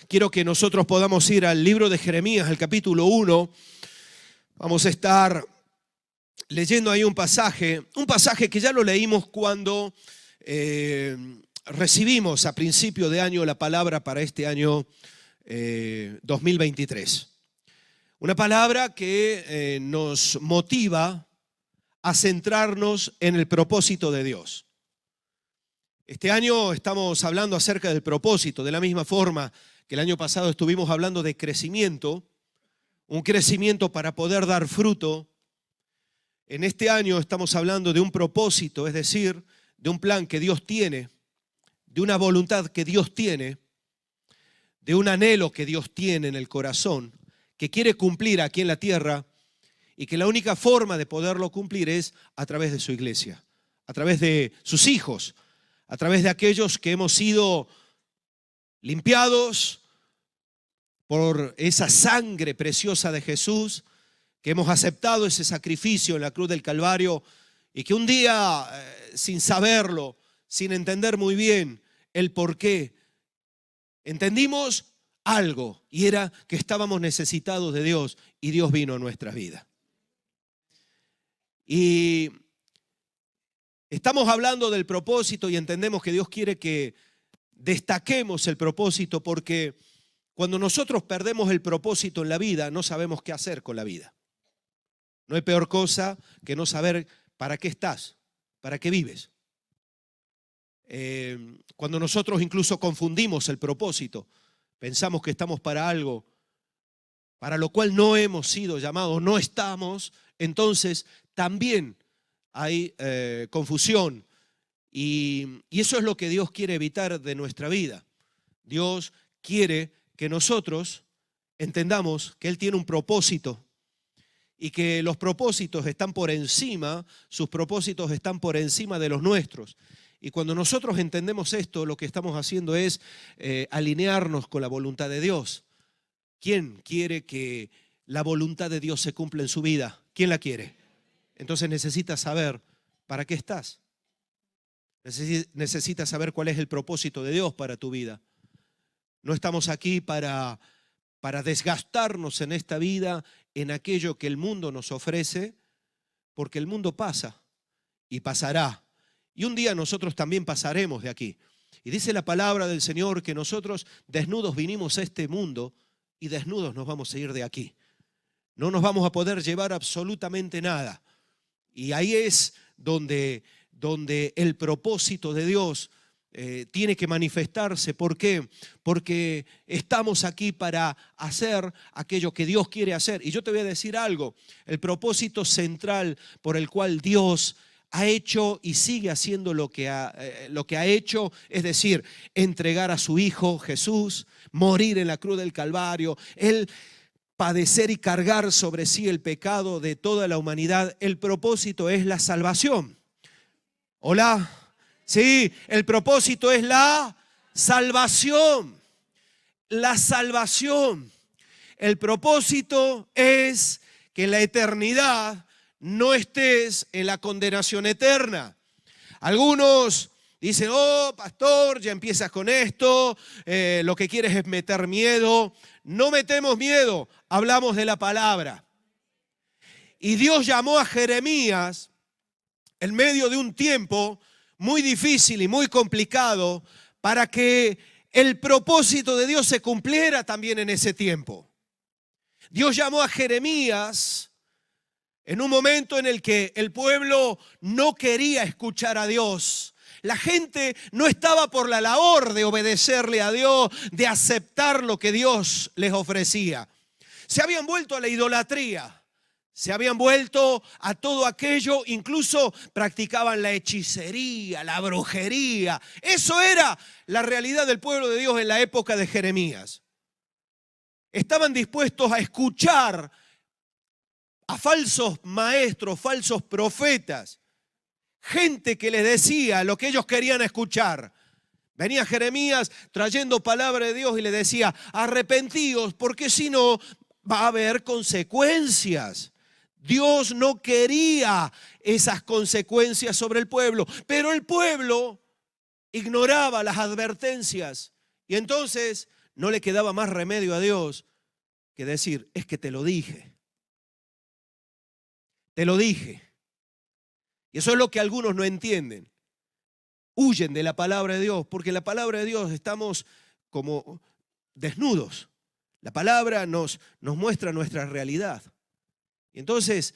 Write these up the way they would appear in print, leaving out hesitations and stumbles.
quiero que nosotros podamos ir al libro de Jeremías, al capítulo 1. Vamos a estar leyendo ahí un pasaje que ya lo leímos cuando recibimos a principio de año la palabra para este año 2023. Una palabra que nos motiva a centrarnos en el propósito de Dios. Este año estamos hablando acerca del propósito, de la misma forma que el año pasado estuvimos hablando de crecimiento, un crecimiento para poder dar fruto. En este año estamos hablando de un propósito, es decir, de un plan que Dios tiene, de una voluntad que Dios tiene, de un anhelo que Dios tiene en el corazón, que quiere cumplir aquí en la tierra y que la única forma de poderlo cumplir es a través de su iglesia, a través de sus hijos, a través de aquellos que hemos sido limpiados por esa sangre preciosa de Jesús, que hemos aceptado ese sacrificio en la cruz del Calvario y que un día, sin saberlo, sin entender muy bien el por qué, entendimos algo y era que estábamos necesitados de Dios y Dios vino a nuestra vida. Y estamos hablando del propósito y entendemos que Dios quiere que destaquemos el propósito porque cuando nosotros perdemos el propósito en la vida no sabemos qué hacer con la vida. No hay peor cosa que no saber para qué estás, para qué vives. Cuando nosotros incluso confundimos el propósito, pensamos que estamos para algo para lo cual no hemos sido llamados, no estamos, entonces también hay confusión y eso es lo que Dios quiere evitar de nuestra vida. Dios quiere que nosotros entendamos que Él tiene un propósito y que los propósitos están por encima, sus propósitos están por encima de los nuestros. Y cuando nosotros entendemos esto, lo que estamos haciendo es alinearnos con la voluntad de Dios. ¿Quién quiere que la voluntad de Dios se cumpla en su vida? ¿Quién la quiere? Entonces necesitas saber para qué estás. Necesitas saber cuál es el propósito de Dios para tu vida. No estamos aquí para desgastarnos en esta vida, en aquello que el mundo nos ofrece, porque el mundo pasa y pasará. Y un día nosotros también pasaremos de aquí. Y dice la palabra del Señor que nosotros desnudos vinimos a este mundo y desnudos nos vamos a ir de aquí. No nos vamos a poder llevar absolutamente nada. Y ahí es donde el propósito de Dios tiene que manifestarse. ¿Por qué? Porque estamos aquí para hacer aquello que Dios quiere hacer. Y yo te voy a decir algo, el propósito central por el cual Dios ha hecho y sigue haciendo lo que ha hecho, es decir, entregar a su Hijo Jesús, morir en la cruz del Calvario, Él padecer y cargar sobre sí el pecado de toda la humanidad. El propósito es la salvación. Hola. Sí, el propósito es la salvación. La salvación. El propósito es que en la eternidad no estés en la condenación eterna. Algunos dicen, oh, pastor, ya empiezas con esto, lo que quieres es meter miedo. No metemos miedo, hablamos de la palabra. Y Dios llamó a Jeremías en medio de un tiempo muy difícil y muy complicado para que el propósito de Dios se cumpliera también en ese tiempo. Dios llamó a Jeremías en un momento en el que el pueblo no quería escuchar a Dios. La gente no estaba por la labor de obedecerle a Dios, de aceptar lo que Dios les ofrecía. Se habían vuelto a la idolatría. Se habían vuelto a todo aquello, incluso practicaban la hechicería, la brujería. Eso era la realidad del pueblo de Dios en la época de Jeremías. Estaban dispuestos a escuchar a falsos maestros, falsos profetas, gente que les decía lo que ellos querían escuchar. Venía Jeremías trayendo palabra de Dios y le decía, arrepentíos, porque si no va a haber consecuencias. Dios no quería esas consecuencias sobre el pueblo, pero el pueblo ignoraba las advertencias y entonces no le quedaba más remedio a Dios que decir, es que te lo dije. Te lo dije. Y eso es lo que algunos no entienden. Huyen de la palabra de Dios, porque en la palabra de Dios estamos como desnudos. La palabra nos muestra nuestra realidad. Y entonces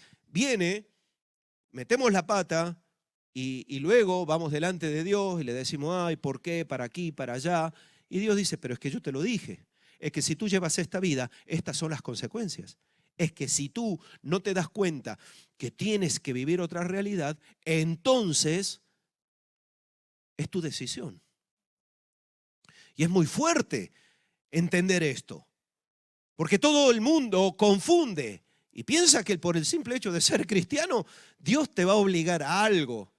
metemos la pata y luego vamos delante de Dios y le decimos, ay, ¿por qué? ¿Para aquí? ¿Para allá? Y Dios dice, pero es que yo te lo dije. Es que si tú llevas esta vida, estas son las consecuencias. Es que si tú no te das cuenta que tienes que vivir otra realidad, entonces es tu decisión. Y es muy fuerte entender esto, porque todo el mundo confunde y piensa que por el simple hecho de ser cristiano, Dios te va a obligar a algo.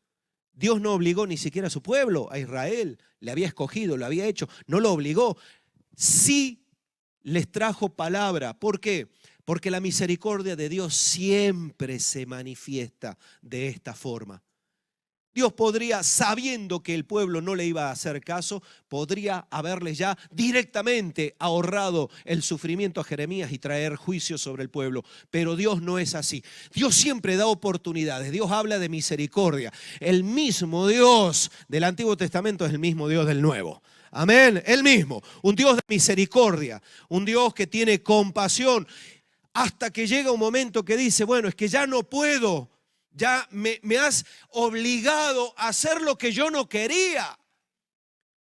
Dios no obligó ni siquiera a su pueblo, a Israel, le había escogido, lo había hecho, no lo obligó. Sí les trajo palabra. ¿Por qué? Porque la misericordia de Dios siempre se manifiesta de esta forma. Dios podría, sabiendo que el pueblo no le iba a hacer caso, podría haberle ya directamente ahorrado el sufrimiento a Jeremías y traer juicio sobre el pueblo. Pero Dios no es así. Dios siempre da oportunidades. Dios habla de misericordia. El mismo Dios del Antiguo Testamento es el mismo Dios del Nuevo. Amén, el mismo. Un Dios de misericordia, un Dios que tiene compasión. Hasta que llega un momento que dice, bueno, es que ya no puedo. Ya me has obligado a hacer lo que yo no quería.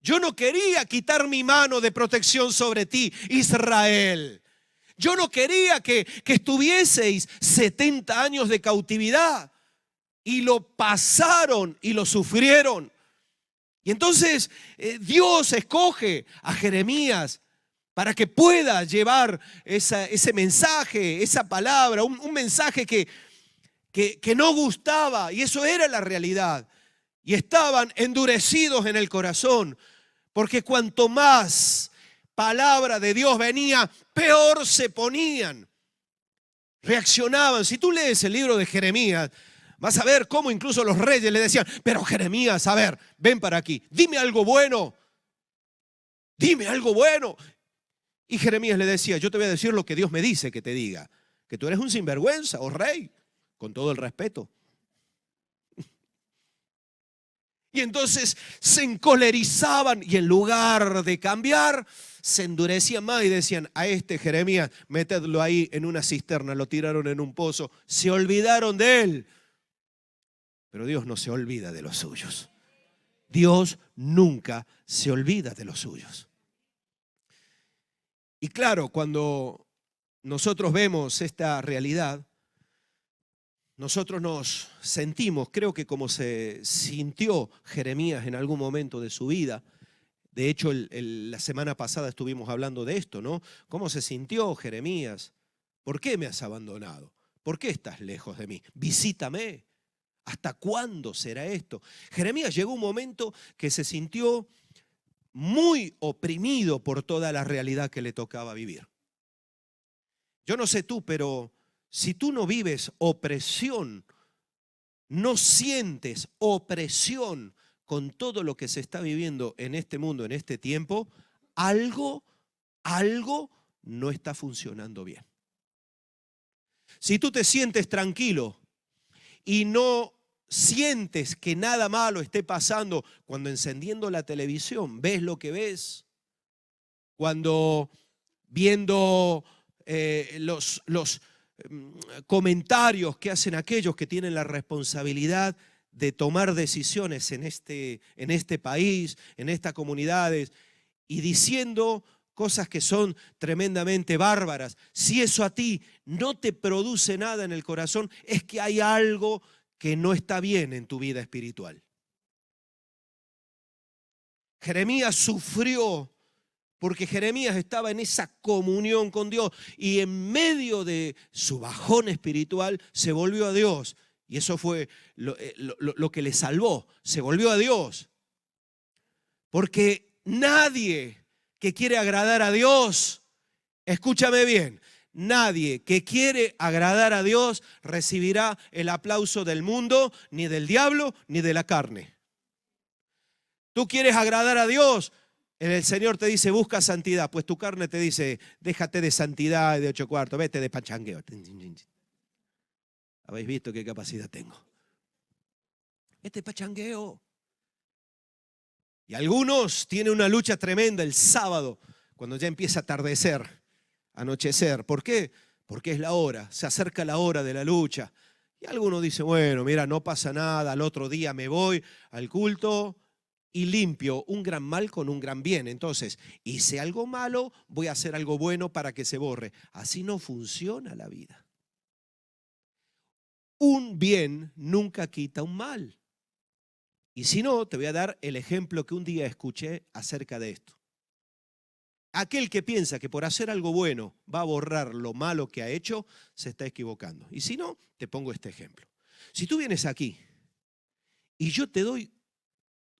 Yo no quería quitar mi mano de protección sobre ti, Israel. Yo no quería que estuvieseis 70 años de cautividad. Y lo pasaron y lo sufrieron. Y entonces Dios escoge a Jeremías para que pueda llevar ese mensaje, esa palabra, un mensaje que no gustaba, y eso era la realidad. Y estaban endurecidos en el corazón, porque cuanto más palabra de Dios venía, peor se ponían. Reaccionaban. Si tú lees el libro de Jeremías, vas a ver cómo incluso los reyes le decían, pero Jeremías, a ver, ven para aquí, dime algo bueno. Dime algo bueno. Y Jeremías le decía, yo te voy a decir lo que Dios me dice que te diga, que tú eres un sinvergüenza, oh rey. Con todo el respeto. Y entonces se encolerizaban y en lugar de cambiar, se endurecían más y decían, a este Jeremías, métedlo ahí en una cisterna, lo tiraron en un pozo, se olvidaron de él. Pero Dios no se olvida de los suyos. Dios nunca se olvida de los suyos. Y claro, cuando nosotros vemos esta realidad, nosotros nos sentimos, creo que como se sintió Jeremías en algún momento de su vida. De hecho, la semana pasada estuvimos hablando de esto, ¿no? ¿Cómo se sintió Jeremías? ¿Por qué me has abandonado? ¿Por qué estás lejos de mí? Visítame. ¿Hasta cuándo será esto? Jeremías llegó un momento que se sintió muy oprimido por toda la realidad que le tocaba vivir. Yo no sé tú, pero si tú no vives opresión, no sientes opresión con todo lo que se está viviendo en este mundo, en este tiempo, algo no está funcionando bien. Si tú te sientes tranquilo y no sientes que nada malo esté pasando, cuando encendiendo la televisión ves lo que ves, cuando viendo los comentarios que hacen aquellos que tienen la responsabilidad de tomar decisiones en este país, en estas comunidades, y diciendo cosas que son tremendamente bárbaras. Si eso a ti no te produce nada en el corazón, es que hay algo que no está bien en tu vida espiritual. Jeremías sufrió porque Jeremías estaba en esa comunión con Dios y en medio de su bajón espiritual se volvió a Dios. Y eso fue lo que le salvó, se volvió a Dios. Porque nadie que quiere agradar a Dios, escúchame bien, nadie que quiere agradar a Dios recibirá el aplauso del mundo, ni del diablo, ni de la carne. Tú quieres agradar a Dios, El Señor te dice, busca santidad, pues tu carne te dice, déjate de santidad de 8 cuartos, vete de pachangueo. ¿Habéis visto qué capacidad tengo? Vete de pachangueo. Y algunos tienen una lucha tremenda el sábado, cuando ya empieza a atardecer, anochecer. ¿Por qué? Porque es la hora, se acerca la hora de la lucha. Y algunos dicen, bueno, mira, no pasa nada, al otro día me voy al culto y limpio un gran mal con un gran bien. Entonces, hice algo malo, voy a hacer algo bueno para que se borre. Así no funciona la vida. Un bien nunca quita un mal. Y si no, te voy a dar el ejemplo que un día escuché acerca de esto. Aquel que piensa que por hacer algo bueno va a borrar lo malo que ha hecho, se está equivocando. Y si no, te pongo este ejemplo. Si tú vienes aquí y yo te doy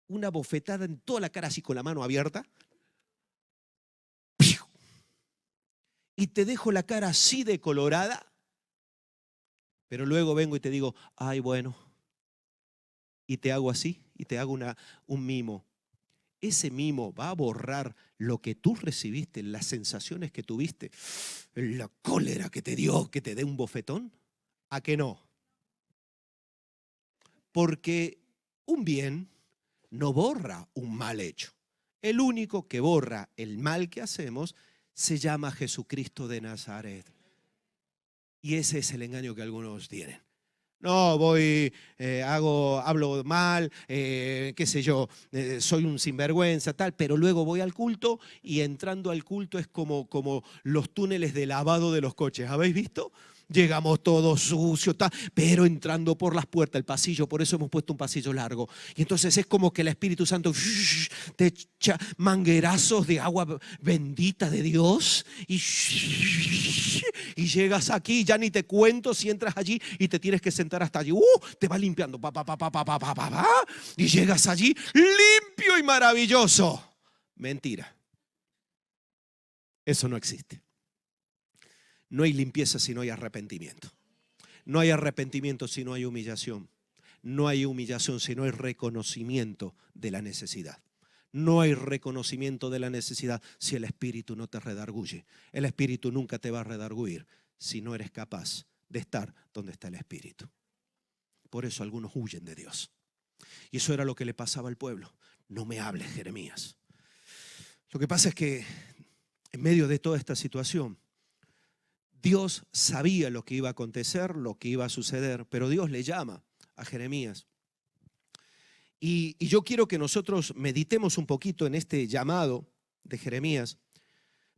una bofetada en toda la cara así con la mano abierta y te dejo la cara así de colorada, pero luego vengo y te digo, ay, bueno, y te hago así, y te hago un mimo. Ese mimo va a borrar lo que tú recibiste, las sensaciones que tuviste, la cólera que te dio, que te dé un bofetón. ¿A qué no? Porque un bien no borra un mal hecho. El único que borra el mal que hacemos se llama Jesucristo de Nazaret. Y ese es el engaño que algunos tienen. No, voy, hablo mal, qué sé yo, soy un sinvergüenza, tal, pero luego voy al culto y entrando al culto es como los túneles de lavado de los coches. ¿Habéis visto? Llegamos todos sucios, pero entrando por las puertas, el pasillo, por eso hemos puesto un pasillo largo. Y entonces es como que el Espíritu Santo te echa manguerazos de agua bendita de Dios y llegas aquí, ya ni te cuento si entras allí y te tienes que sentar hasta allí. Te va limpiando, y llegas allí limpio y maravilloso. Mentira. Eso no existe. No hay limpieza si no hay arrepentimiento. No hay arrepentimiento si no hay humillación. No hay humillación si no hay reconocimiento de la necesidad. No hay reconocimiento de la necesidad si el Espíritu no te redarguye. El Espíritu nunca te va a redarguir si no eres capaz de estar donde está el Espíritu. Por eso algunos huyen de Dios. Y eso era lo que le pasaba al pueblo. No me hables, Jeremías. Lo que pasa es que en medio de toda esta situación, Dios sabía lo que iba a acontecer, lo que iba a suceder, pero Dios le llama a Jeremías. Y yo quiero que nosotros meditemos un poquito en este llamado de Jeremías,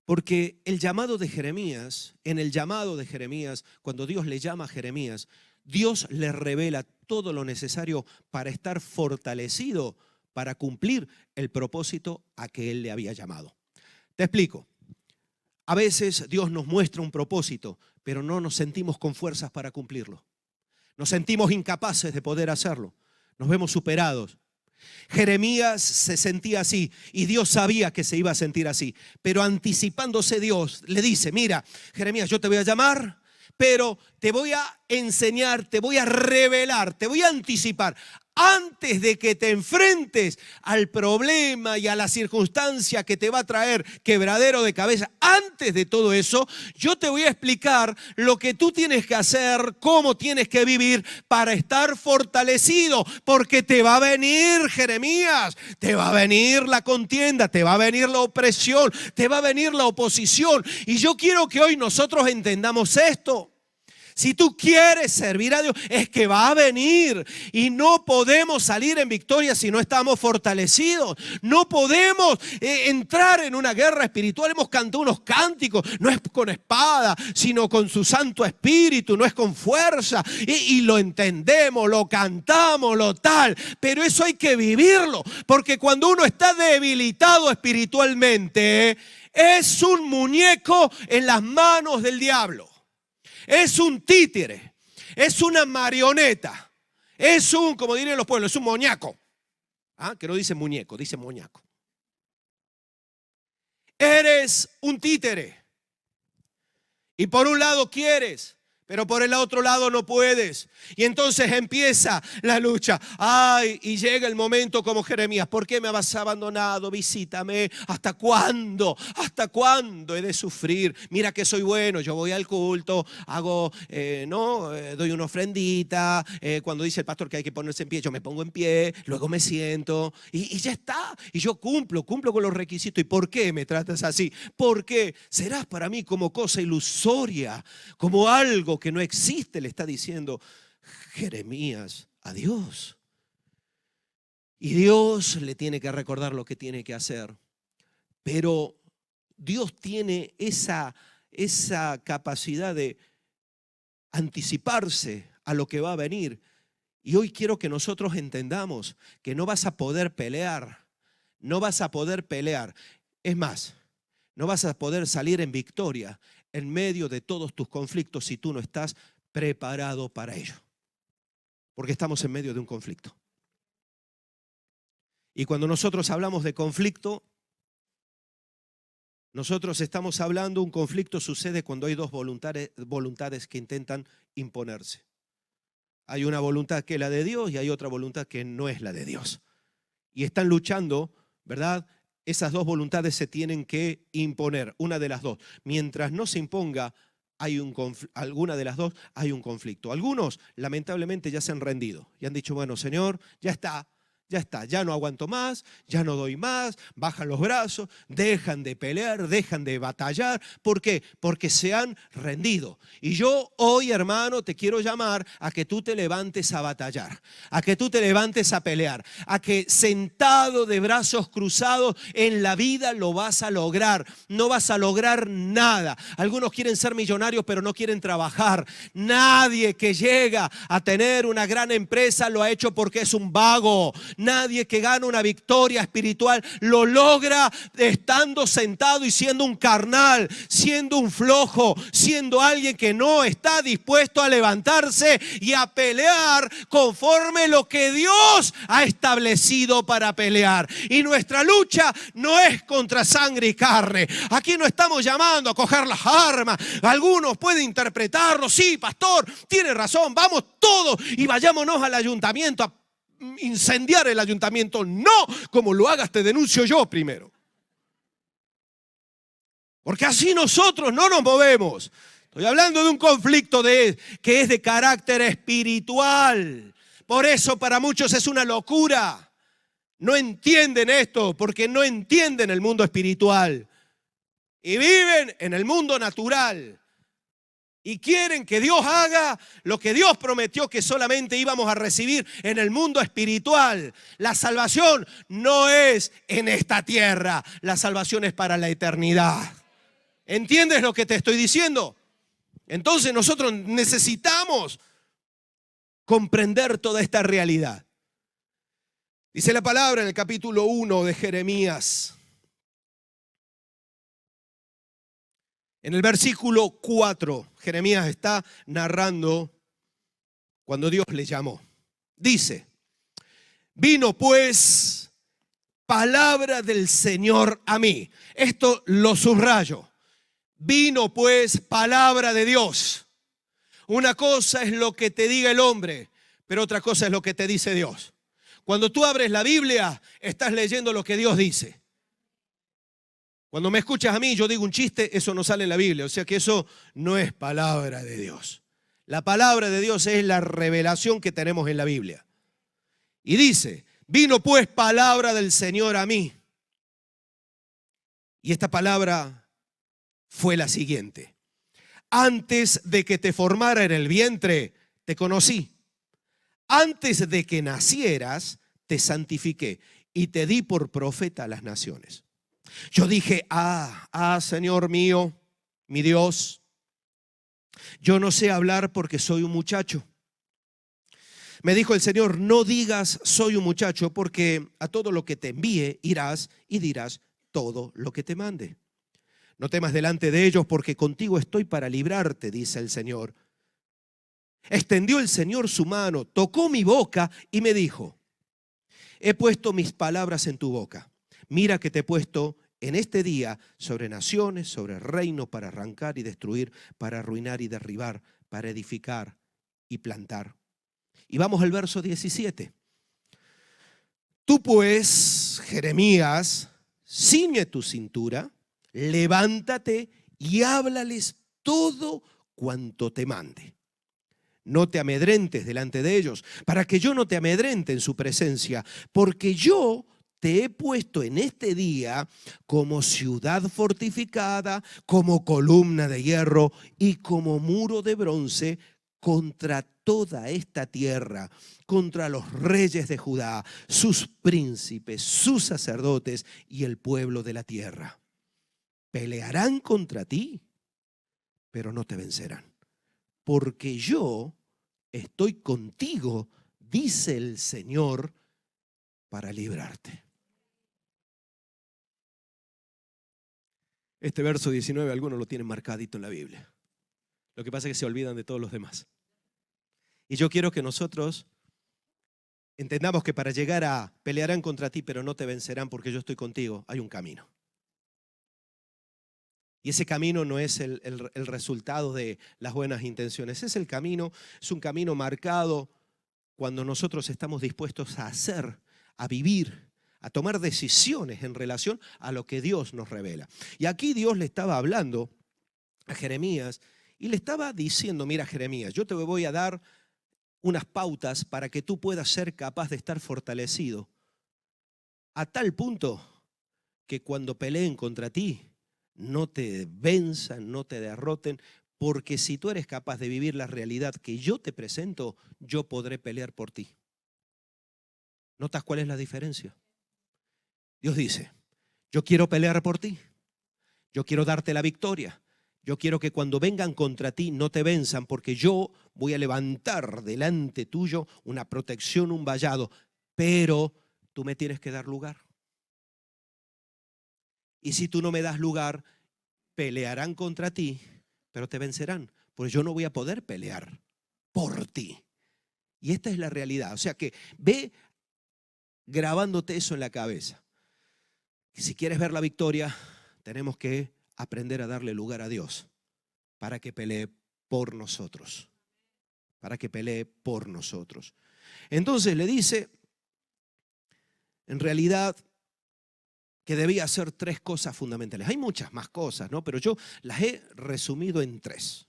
porque el llamado de Jeremías, en el llamado de Jeremías, cuando Dios le llama a Jeremías, Dios le revela todo lo necesario para estar fortalecido, para cumplir el propósito a que Él le había llamado. Te explico. A veces Dios nos muestra un propósito, pero no nos sentimos con fuerzas para cumplirlo. Nos sentimos incapaces de poder hacerlo. Nos vemos superados. Jeremías se sentía así y Dios sabía que se iba a sentir así. Pero anticipándose Dios le dice, mira, Jeremías, yo te voy a llamar, pero te voy a enseñar, te voy a revelar, te voy a anticipar. Antes de que te enfrentes al problema y a la circunstancia que te va a traer quebradero de cabeza, antes de todo eso, yo te voy a explicar lo que tú tienes que hacer, cómo tienes que vivir para estar fortalecido, porque te va a venir, Jeremías, te va a venir la contienda, te va a venir la opresión, te va a venir la oposición. Y yo quiero que hoy nosotros entendamos esto. Si tú quieres servir a Dios, es que va a venir y no podemos salir en victoria si no estamos fortalecidos. No podemos entrar en una guerra espiritual. Hemos cantado unos cánticos, no es con espada, sino con su Santo Espíritu, no es con fuerza. Y lo entendemos, lo cantamos, lo tal. Pero eso hay que vivirlo, porque cuando uno está debilitado espiritualmente, es un muñeco en las manos del diablo. Es un títere, es una marioneta, es un, como dirían los pueblos, es un moñaco. Que no dice muñeco, dice moñaco. Eres un títere. Y por un lado quieres, pero por el otro lado no puedes. Y entonces empieza la lucha. Ay, y llega el momento como Jeremías. ¿Por qué me has abandonado? Visítame. ¿Hasta cuándo? ¿Hasta cuándo he de sufrir? Mira que soy bueno. Yo voy al culto, hago, doy una ofrendita. Cuando dice el pastor que hay que ponerse en pie, yo me pongo en pie. Luego me siento. Y ya está. Y yo cumplo con los requisitos. ¿Y por qué me tratas así? ¿Por qué? Serás para mí como cosa ilusoria, como algo que no existe, le está diciendo Jeremías a Dios. Y Dios le tiene que recordar lo que tiene que hacer. Pero Dios tiene esa capacidad de anticiparse a lo que va a venir. Y hoy quiero que nosotros entendamos que no vas a poder pelear. No vas a poder pelear. Es más, no vas a poder salir en victoria en medio de todos tus conflictos si tú no estás preparado para ello. Porque estamos en medio de un conflicto. Y cuando nosotros hablamos de conflicto, nosotros estamos hablando, un conflicto sucede cuando hay dos voluntades que intentan imponerse. Hay una voluntad que es la de Dios y hay otra voluntad que no es la de Dios. Y están luchando, ¿verdad? Esas dos voluntades se tienen que imponer, una de las dos. Mientras no se imponga alguna de las dos, hay un conflicto. Algunos, lamentablemente, ya se han rendido y han dicho, bueno, Señor, ya está, ya no aguanto más, ya no doy más, bajan los brazos, dejan de pelear, dejan de batallar. ¿Por qué? Porque se han rendido. Y yo hoy, hermano, te quiero llamar a que tú te levantes a batallar, a que tú te levantes a pelear, a que sentado de brazos cruzados en la vida lo vas a lograr. No vas a lograr nada. Algunos quieren ser millonarios, pero no quieren trabajar. Nadie que llega a tener una gran empresa lo ha hecho porque es un vago. Nadie que gana una victoria espiritual lo logra estando sentado y siendo un carnal, siendo un flojo, siendo alguien que no está dispuesto a levantarse y a pelear conforme lo que Dios ha establecido para pelear. Y nuestra lucha no es contra sangre y carne. Aquí no estamos llamando a coger las armas. Algunos pueden interpretarlo. Sí, pastor, tiene razón. Vamos todos y vayámonos al ayuntamiento a incendiar el ayuntamiento. No, como lo hagas te denuncio yo primero. Porque así nosotros no nos movemos. Estoy hablando de un conflicto que es de carácter espiritual. Por eso para muchos es una locura. No entienden esto porque no entienden el mundo espiritual. Y viven en el mundo natural. Y quieren que Dios haga lo que Dios prometió que solamente íbamos a recibir en el mundo espiritual. La salvación no es en esta tierra. La salvación es para la eternidad. ¿Entiendes lo que te estoy diciendo? Entonces nosotros necesitamos comprender toda esta realidad. Dice la palabra en el capítulo 1 de Jeremías. En el versículo 4, Jeremías está narrando cuando Dios le llamó. Dice, vino pues palabra del Señor a mí. Esto lo subrayo. Vino pues palabra de Dios. Una cosa es lo que te diga el hombre, pero otra cosa es lo que te dice Dios. Cuando tú abres la Biblia, estás leyendo lo que Dios dice. Cuando me escuchas a mí, yo digo un chiste, eso no sale en la Biblia. O sea que eso no es palabra de Dios. La palabra de Dios es la revelación que tenemos en la Biblia. Y dice, vino pues palabra del Señor a mí. Y esta palabra fue la siguiente. Antes de que te formara en el vientre, te conocí. Antes de que nacieras, te santifiqué y te di por profeta a las naciones. Yo dije, Señor mío, mi Dios, yo no sé hablar porque soy un muchacho. Me dijo el Señor, no digas soy un muchacho, porque a todo lo que te envíe irás y dirás todo lo que te mande. No temas delante de ellos, porque contigo estoy para librarte, dice el Señor. Extendió el Señor su mano, tocó mi boca y me dijo, he puesto mis palabras en tu boca. Mira que te he puesto en este día sobre naciones, sobre reinos, para arrancar y destruir, para arruinar y derribar, para edificar y plantar. Y vamos al verso 17. Tú pues, Jeremías, ciñe tu cintura, levántate y háblales todo cuanto te mande. No te amedrentes delante de ellos, para que yo no te amedrente en su presencia, porque yo te he puesto en este día como ciudad fortificada, como columna de hierro y como muro de bronce contra toda esta tierra, contra los reyes de Judá, sus príncipes, sus sacerdotes y el pueblo de la tierra. Pelearán contra ti, pero no te vencerán, porque yo estoy contigo, dice el Señor, para librarte. Este verso 19 algunos lo tienen marcadito en la Biblia. Lo que pasa es que se olvidan de todos los demás. Y yo quiero que nosotros entendamos que para llegar a pelearán contra ti, pero no te vencerán porque yo estoy contigo, hay un camino. Y ese camino no es el resultado de las buenas intenciones. Es el camino, es un camino marcado cuando nosotros estamos dispuestos a hacer, a vivir, a tomar decisiones en relación a lo que Dios nos revela. Y aquí Dios le estaba hablando a Jeremías y le estaba diciendo, mira Jeremías, yo te voy a dar unas pautas para que tú puedas ser capaz de estar fortalecido a tal punto que cuando peleen contra ti no te venzan, no te derroten, porque si tú eres capaz de vivir la realidad que yo te presento, yo podré pelear por ti. ¿Notas cuál es la diferencia? Dios dice, yo quiero pelear por ti, yo quiero darte la victoria, yo quiero que cuando vengan contra ti no te venzan, porque yo voy a levantar delante tuyo una protección, un vallado, pero tú me tienes que dar lugar. Y si tú no me das lugar, pelearán contra ti, pero te vencerán, porque yo no voy a poder pelear por ti. Y esta es la realidad. O sea que ve grabándote eso en la cabeza. Que si quieres ver la victoria, tenemos que aprender a darle lugar a Dios para que pelee por nosotros. Para que pelee por nosotros. Entonces le dice, en realidad, que debía hacer tres cosas fundamentales. Hay muchas más cosas, ¿no? Pero yo las he resumido en tres.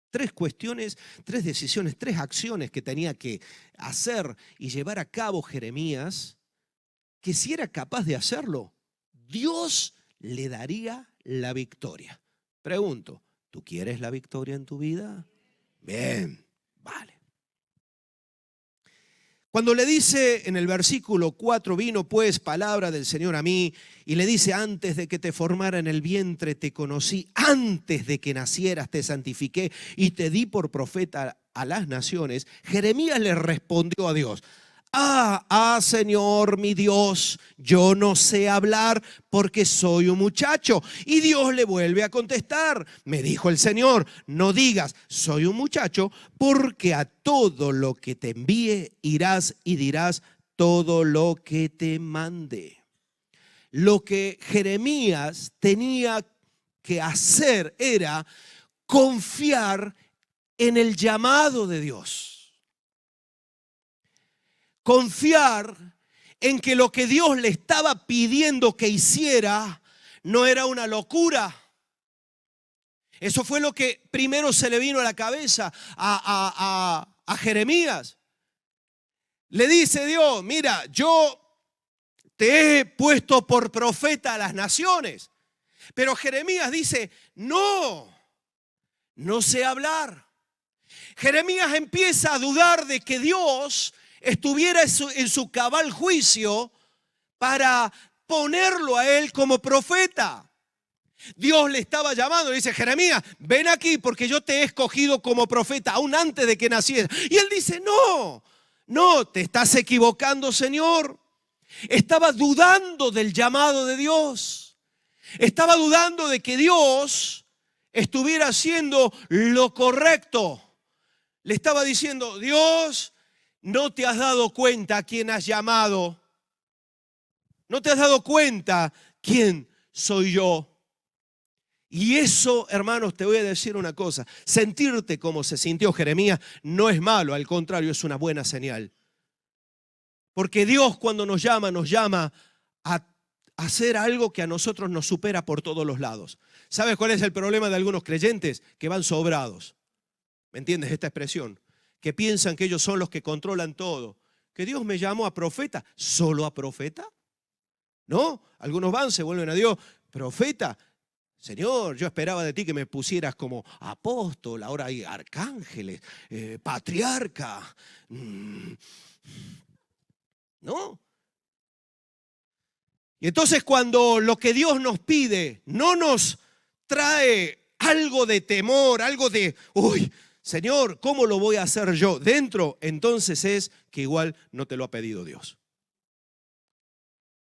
Tres cuestiones, tres decisiones, tres acciones que tenía que hacer y llevar a cabo Jeremías, que si era capaz de hacerlo, Dios le daría la victoria. Pregunto, ¿tú quieres la victoria en tu vida? Bien, vale. Cuando le dice en el versículo 4, vino pues palabra del Señor a mí, y le dice, antes de que te formara en el vientre te conocí, antes de que nacieras te santifiqué y te di por profeta a las naciones. Jeremías le respondió a Dios, Señor mi Dios, yo no sé hablar porque soy un muchacho. Y Dios le vuelve a contestar, me dijo el Señor, no digas soy un muchacho, porque a todo lo que te envíe irás y dirás todo lo que te mande. Lo que Jeremías tenía que hacer era confiar en el llamado de Dios. Confiar en que lo que Dios le estaba pidiendo que hiciera no era una locura. Eso fue lo que primero se le vino a la cabeza a Jeremías. Le dice Dios, mira, yo te he puesto por profeta a las naciones. Pero Jeremías dice, no sé hablar. Jeremías empieza a dudar de que Dios estuviera en su cabal juicio para ponerlo a él como profeta. Dios le estaba llamando, le dice, Jeremías, ven aquí porque yo te he escogido como profeta aún antes de que naciera. Y él dice, no, te estás equivocando, Señor. Estaba dudando del llamado de Dios. Estaba dudando de que Dios estuviera haciendo lo correcto. Le estaba diciendo, Dios, no te has dado cuenta a quién has llamado. No te has dado cuenta quién soy yo. Y eso, hermanos, te voy a decir una cosa. Sentirte como se sintió Jeremías no es malo, al contrario, es una buena señal. Porque Dios cuando nos llama a hacer algo que a nosotros nos supera por todos los lados. ¿Sabes cuál es el problema de algunos creyentes? Que van sobrados. ¿Me entiendes esta expresión? Que piensan que ellos son los que controlan todo. Que Dios me llamó a profeta, ¿solo a profeta? ¿No? Algunos van, se vuelven a Dios, profeta. Señor, yo esperaba de ti que me pusieras como apóstol, ahora hay arcángeles, patriarca. ¿No? Y entonces cuando lo que Dios nos pide no nos trae algo de temor, algo de, uy, Señor, ¿cómo lo voy a hacer yo? Dentro, entonces es que igual no te lo ha pedido Dios.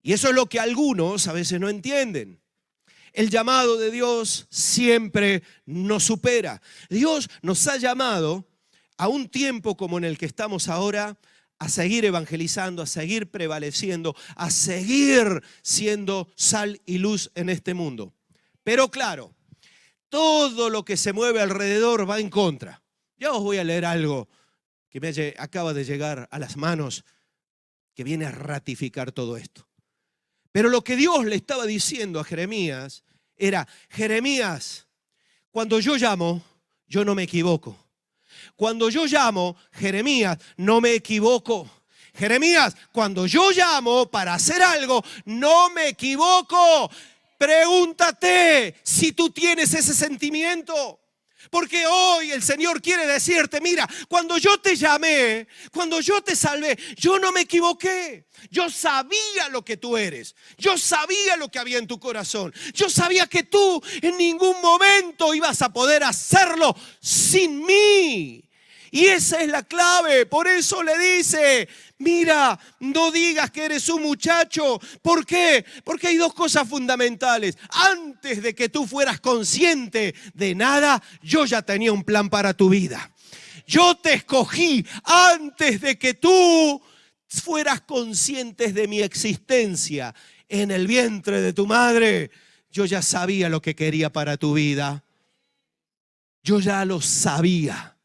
Y eso es lo que algunos a veces no entienden. El llamado de Dios siempre nos supera. Dios nos ha llamado a un tiempo como en el que estamos ahora, a seguir evangelizando, a seguir prevaleciendo, a seguir siendo sal y luz en este mundo. Pero claro, todo lo que se mueve alrededor va en contra. Ya os voy a leer algo que me acaba de llegar a las manos, que viene a ratificar todo esto. Pero lo que Dios le estaba diciendo a Jeremías era, Jeremías, cuando yo llamo, yo no me equivoco. Cuando yo llamo, Jeremías, no me equivoco. Jeremías, cuando yo llamo para hacer algo, no me equivoco. Pregúntate si tú tienes ese sentimiento. Porque hoy el Señor quiere decirte, mira, cuando yo te llamé, cuando yo te salvé, yo no me equivoqué. Yo sabía lo que tú eres. Yo sabía lo que había en tu corazón. Yo sabía que tú en ningún momento ibas a poder hacerlo sin mí. Y esa es la clave. Por eso le dice, mira, no digas que eres un muchacho. ¿Por qué? Porque hay dos cosas fundamentales. Antes de que tú fueras consciente de nada, yo ya tenía un plan para tu vida. Yo te escogí antes de que tú fueras consciente de mi existencia en el vientre de tu madre. Yo ya sabía lo que quería para tu vida. Yo ya lo sabía.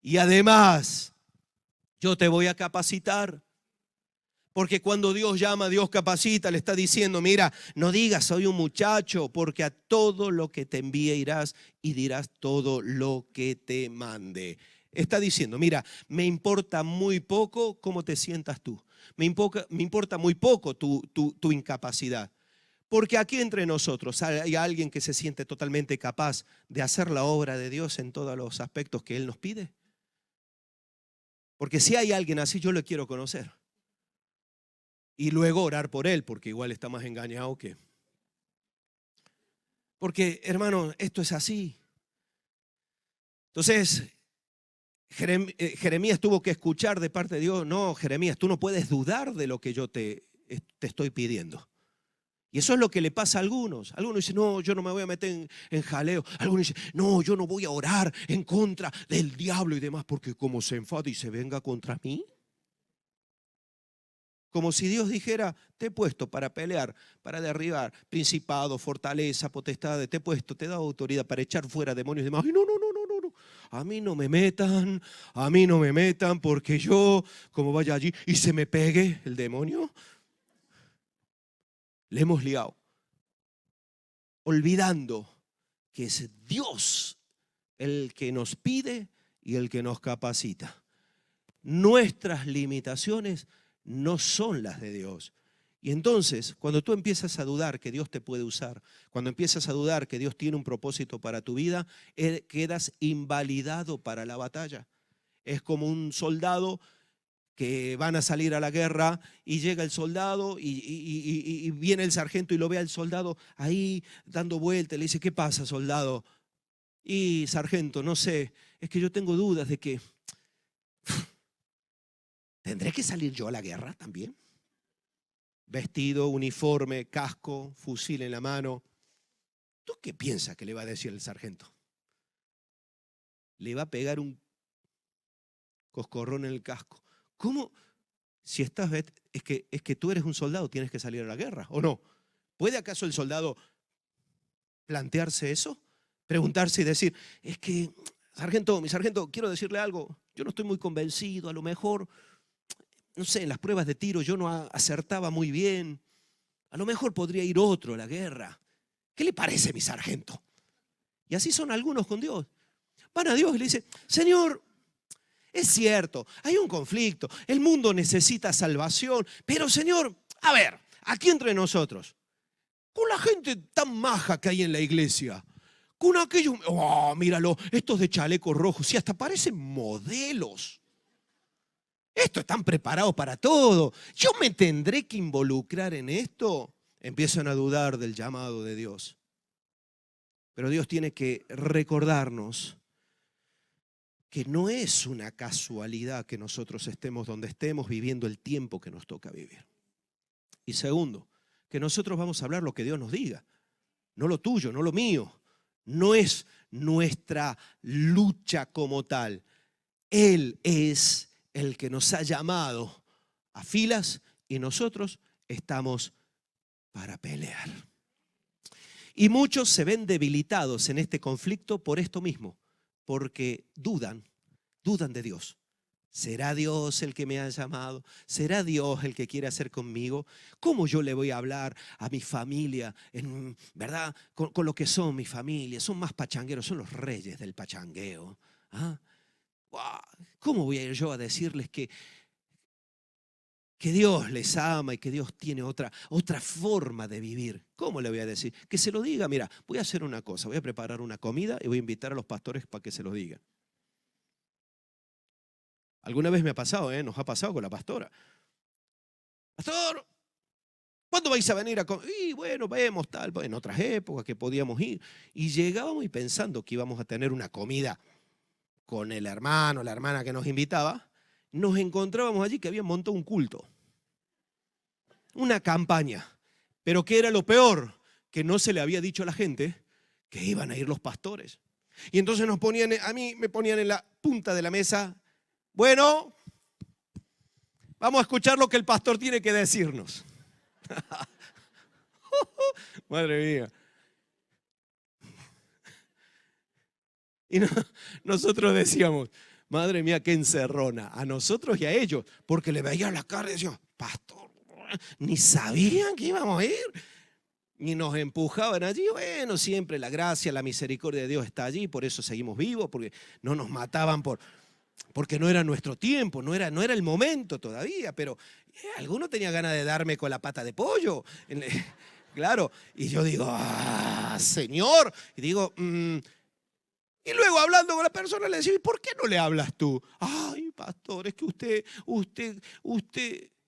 Y además, yo te voy a capacitar. Porque cuando Dios llama, Dios capacita, le está diciendo, mira, no digas soy un muchacho, porque a todo lo que te envíe irás y dirás todo lo que te mande. Está diciendo, mira, me importa muy poco cómo te sientas tú. Me importa muy poco tu incapacidad. Porque aquí entre nosotros hay alguien que se siente totalmente capaz de hacer la obra de Dios en todos los aspectos que Él nos pide. Porque si hay alguien así, yo lo quiero conocer. Y luego orar por él, porque igual está más engañado que... Porque, hermano, esto es así. Entonces, Jeremías tuvo que escuchar de parte de Dios, no, Jeremías, tú no puedes dudar de lo que yo te estoy pidiendo. Y eso es lo que le pasa a algunos. Algunos dicen, no, yo no me voy a meter en jaleo. Algunos dicen, no, yo no voy a orar en contra del diablo y demás, porque como se enfada y se venga contra mí. Como si Dios dijera, te he puesto para pelear, para derribar principado, fortaleza, potestades, te he puesto, te he dado autoridad para echar fuera demonios y demás. Ay, no, no, no, no, no, no. A mí no me metan, porque yo, como vaya allí y se me pegue el demonio, le hemos liado. Olvidando que es Dios el que nos pide y el que nos capacita. Nuestras limitaciones no son las de Dios. Y entonces, cuando tú empiezas a dudar que Dios te puede usar, cuando empiezas a dudar que Dios tiene un propósito para tu vida, quedas invalidado para la batalla. Es como un soldado que van a salir a la guerra y llega el soldado y viene el sargento y lo ve al soldado ahí dando vueltas. Le dice, ¿qué pasa, soldado? Y sargento, no sé, es que yo tengo dudas de que... ¿Tendré que salir yo a la guerra también? Vestido, uniforme, casco, fusil en la mano. ¿Tú qué piensas que le va a decir el sargento? Le va a pegar un coscorrón en el casco. ¿Cómo? Si estás, es que tú eres un soldado, tienes que salir a la guerra, ¿o no? ¿Puede acaso el soldado plantearse eso? Preguntarse y decir, es que, mi sargento, quiero decirle algo. Yo no estoy muy convencido, a lo mejor, no sé, en las pruebas de tiro yo no acertaba muy bien. A lo mejor podría ir otro a la guerra. ¿Qué le parece, mi sargento? Y así son algunos con Dios. Van a Dios y le dicen, Señor, es cierto, hay un conflicto, el mundo necesita salvación, pero Señor, a ver, aquí entre nosotros, con la gente tan maja que hay en la iglesia, con aquellos, oh, míralo, estos de chalecos rojos, sí, hasta parecen modelos. Estos están preparados para todo. ¿Yo me tendré que involucrar en esto? Empiezan a dudar del llamado de Dios. Pero Dios tiene que recordarnos que no es una casualidad que nosotros estemos donde estemos viviendo el tiempo que nos toca vivir. Y segundo, que nosotros vamos a hablar lo que Dios nos diga, no lo tuyo, no lo mío. No es nuestra lucha como tal. Él es el que nos ha llamado a filas y nosotros estamos para pelear. Y muchos se ven debilitados en este conflicto por esto mismo, porque dudan de Dios. ¿Será Dios el que me ha llamado? ¿Será Dios el que quiere hacer conmigo? ¿Cómo yo le voy a hablar a mi familia, verdad? Con lo que son mi familia. Son más pachangueros, son los reyes del pachangueo. ¿Ah? ¿Cómo voy a ir yo a decirles que Dios les ama y que Dios tiene otra forma de vivir? ¿Cómo le voy a decir? Que se lo diga. Mira, voy a hacer una cosa, voy a preparar una comida y voy a invitar a los pastores para que se lo digan. Alguna vez me ha pasado, nos ha pasado con la pastora. Pastor, ¿cuándo vais a venir a comer? Y bueno, vemos tal, en otras épocas que podíamos ir. Y llegábamos y pensando que íbamos a tener una comida con el hermano, la hermana que nos invitaba, nos encontrábamos allí que habían montado un culto. Una campaña. Pero ¿qué era lo peor? Que no se le había dicho a la gente que iban a ir los pastores. Y entonces a mí me ponían en la punta de la mesa. Bueno, vamos a escuchar lo que el pastor tiene que decirnos. Madre mía. Y nosotros decíamos, madre mía, qué encerrona, a nosotros y a ellos, porque le veían la cara y decían, pastor, ni sabían que íbamos a ir. Y nos empujaban allí. Bueno, siempre la gracia, la misericordia de Dios está allí, por eso seguimos vivos, porque no nos mataban porque no era nuestro tiempo, no era el momento todavía, pero alguno tenía ganas de darme con la pata de pollo. Claro, y yo digo, Señor, y digo, y luego hablando con la persona le decía, ¿y por qué no le hablas tú? Ay, pastor, es que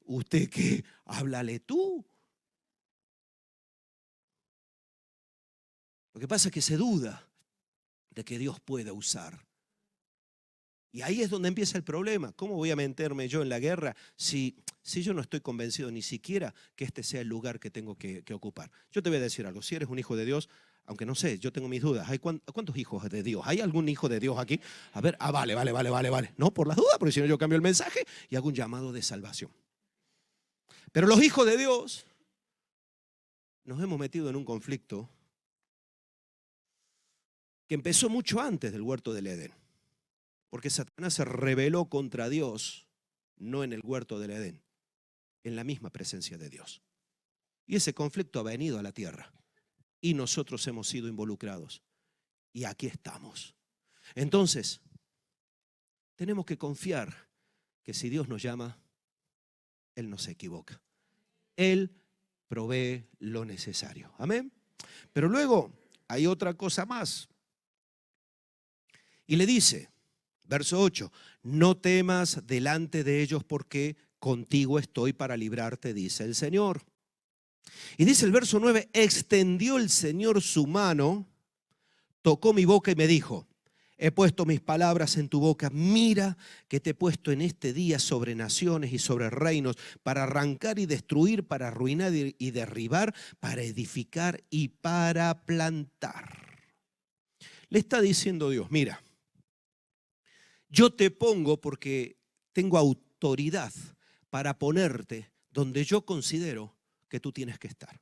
usted ¿qué? Háblale tú. Lo que pasa es que se duda de que Dios pueda usar. Y ahí es donde empieza el problema. ¿Cómo voy a meterme yo en la guerra si yo no estoy convencido ni siquiera que este sea el lugar que tengo que ocupar? Yo te voy a decir algo. Si eres un hijo de Dios, aunque no sé, yo tengo mis dudas. ¿Cuántos hijos de Dios? ¿Hay algún hijo de Dios aquí? A ver, vale. No, por las dudas, porque si no yo cambio el mensaje y hago un llamado de salvación. Pero los hijos de Dios nos hemos metido en un conflicto que empezó mucho antes del huerto del Edén. Porque Satanás se rebeló contra Dios, no en el huerto del Edén, en la misma presencia de Dios. Y ese conflicto ha venido a la tierra y nosotros hemos sido involucrados. Y aquí estamos. Entonces, tenemos que confiar que si Dios nos llama, Él no se equivoca. Él provee lo necesario. Amén. Pero luego hay otra cosa más. Y le dice, verso 8, no temas delante de ellos porque contigo estoy para librarte, dice el Señor. Y dice el verso 9, extendió el Señor su mano, tocó mi boca y me dijo, he puesto mis palabras en tu boca, mira que te he puesto en este día sobre naciones y sobre reinos, para arrancar y destruir, para arruinar y derribar, para edificar y para plantar. Le está diciendo Dios, mira, yo te pongo porque tengo autoridad para ponerte donde yo considero que tú tienes que estar.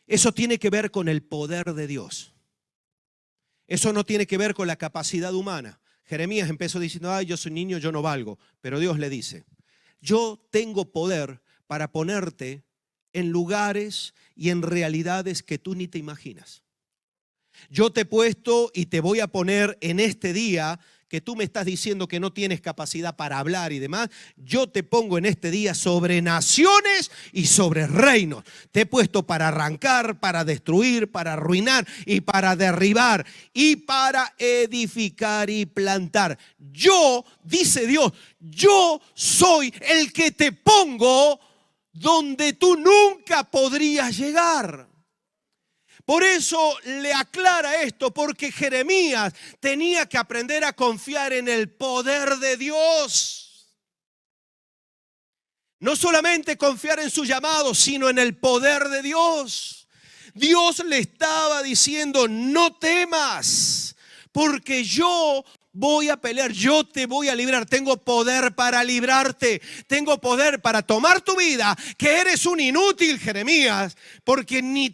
Eso tiene que ver con el poder de Dios. Eso no tiene que ver con la capacidad humana. Jeremías empezó diciendo, ay, yo soy niño, yo no valgo. Pero Dios le dice, yo tengo poder para ponerte en lugares y en realidades que tú ni te imaginas. Yo te he puesto y te voy a poner en este día que tú me estás diciendo que no tienes capacidad para hablar y demás. Yo te pongo en este día sobre naciones y sobre reinos. Te he puesto para arrancar, para destruir, para arruinar y para derribar y para edificar y plantar. Yo, dice Dios, yo soy el que te pongo donde tú nunca podrías llegar. Por eso le aclara esto, porque Jeremías tenía que aprender a confiar en el poder de Dios. No solamente confiar en su llamado, sino en el poder de Dios. Dios le estaba diciendo, no temas, porque yo voy a pelear, yo te voy a librar, tengo poder para librarte, tengo poder para tomar tu vida, que eres un inútil, Jeremías, porque ni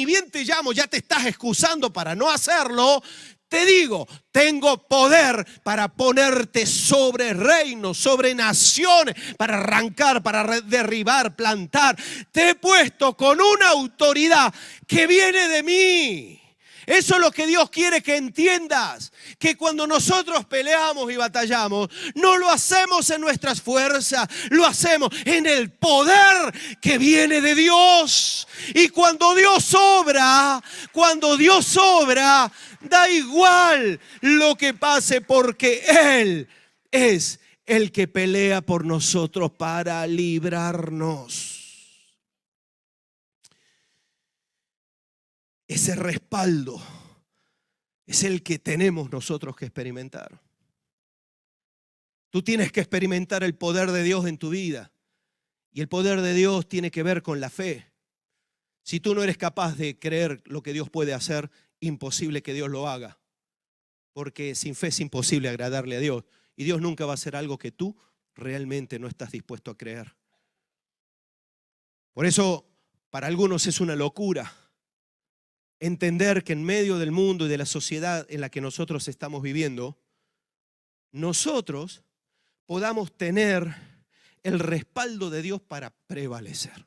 bien te llamo, ya te estás excusando para no hacerlo. Te digo, tengo poder para ponerte sobre reinos, sobre naciones, para arrancar, para derribar, plantar. Te he puesto con una autoridad que viene de mí. Eso es lo que Dios quiere que entiendas, que cuando nosotros peleamos y batallamos, no lo hacemos en nuestras fuerzas, lo hacemos en el poder que viene de Dios. Y cuando Dios obra, da igual lo que pase, porque Él es el que pelea por nosotros para librarnos. Ese respaldo es el que tenemos nosotros que experimentar. Tú tienes que experimentar el poder de Dios en tu vida. Y el poder de Dios tiene que ver con la fe. Si tú no eres capaz de creer lo que Dios puede hacer, imposible que Dios lo haga. Porque sin fe es imposible agradarle a Dios. Y Dios nunca va a hacer algo que tú realmente no estás dispuesto a creer. Por eso, para algunos es una locura entender que en medio del mundo y de la sociedad en la que nosotros estamos viviendo, nosotros podamos tener el respaldo de Dios para prevalecer.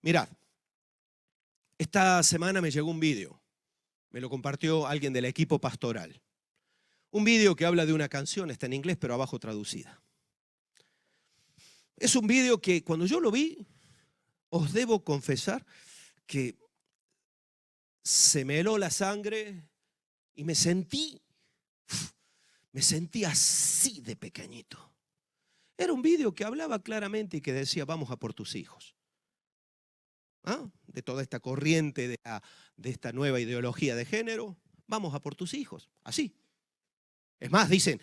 Mirad, esta semana me llegó un video, me lo compartió alguien del equipo pastoral. Un video que habla de una canción, está en inglés pero abajo traducida. Es un video que cuando yo lo vi, os debo confesar que se me heló la sangre y me sentí así de pequeñito. Era un video que hablaba claramente y que decía, vamos a por tus hijos. De toda esta corriente de esta nueva ideología de género, vamos a por tus hijos, así. Es más, dicen,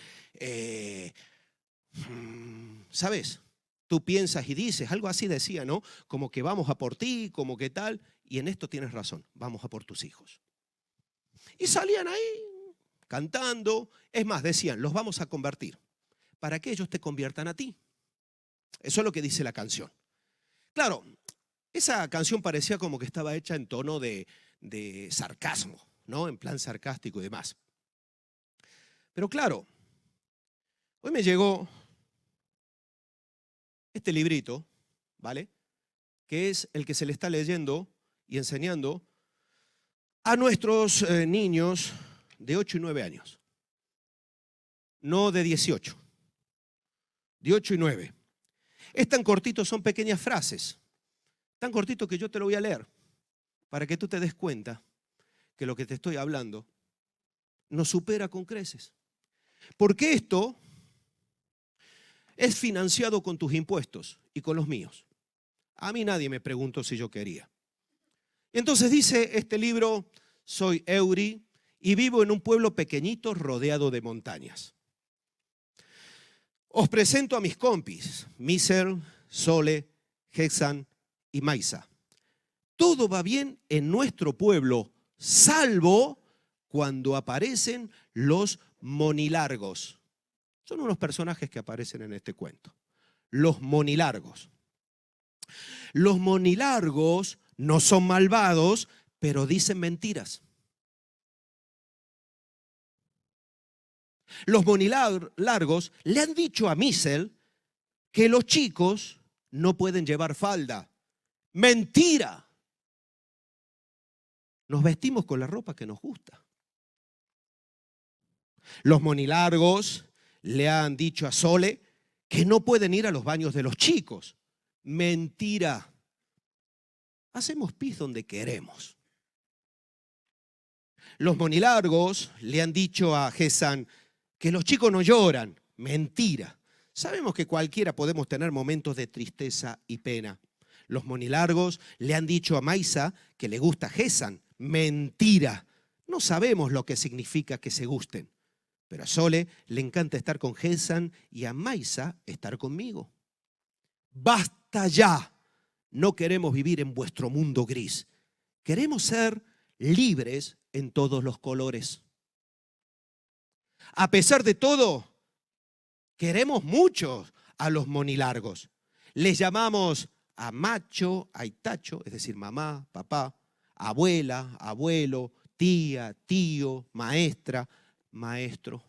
¿sabes? Tú piensas y dices, algo así decía, ¿no? Como que vamos a por ti, como que tal. Y en esto tienes razón, vamos a por tus hijos. Y salían ahí cantando. Es más, decían, los vamos a convertir para que ellos te conviertan a ti. Eso es lo que dice la canción. Claro, esa canción parecía como que estaba hecha en tono de sarcasmo, ¿no? En plan sarcástico y demás. Pero claro, hoy me llegó este librito, ¿vale? Que es el que se le está leyendo y enseñando a nuestros niños de 8 y 9 años. No de 18, de 8 y 9. Es tan cortito, son pequeñas frases, tan cortito que yo te lo voy a leer, para que tú te des cuenta que lo que te estoy hablando nos supera con creces. Porque esto es financiado con tus impuestos y con los míos. A mí nadie me preguntó si yo quería. Y entonces dice este libro, soy Eury y vivo en un pueblo pequeñito rodeado de montañas. Os presento a mis compis, Miser, Sole, Hexan y Maisa. Todo va bien en nuestro pueblo, salvo cuando aparecen los monilargos. Son unos personajes que aparecen en este cuento. Los monilargos. Los monilargos No son malvados, pero dicen mentiras. Los monilargos le han dicho a Misael que los chicos no pueden llevar falda. Mentira. Nos vestimos con la ropa que nos gusta. Los monilargos le han dicho a Sole que no pueden ir a los baños de los chicos. Mentira. Hacemos pis donde queremos. Los monilargos le han dicho a Gesán que los chicos no lloran. Mentira. Sabemos que cualquiera podemos tener momentos de tristeza y pena. Los monilargos le han dicho a Maisa que le gusta Gesán. Mentira. No sabemos lo que significa que se gusten. Pero a Sole le encanta estar con Gesán y a Maisa estar conmigo. Basta ya. No queremos vivir en vuestro mundo gris. Queremos ser libres en todos los colores. A pesar de todo, queremos mucho a los monilargos. Les llamamos a macho, a itacho, es decir, mamá, papá, abuela, abuelo, tía, tío, maestra, maestro.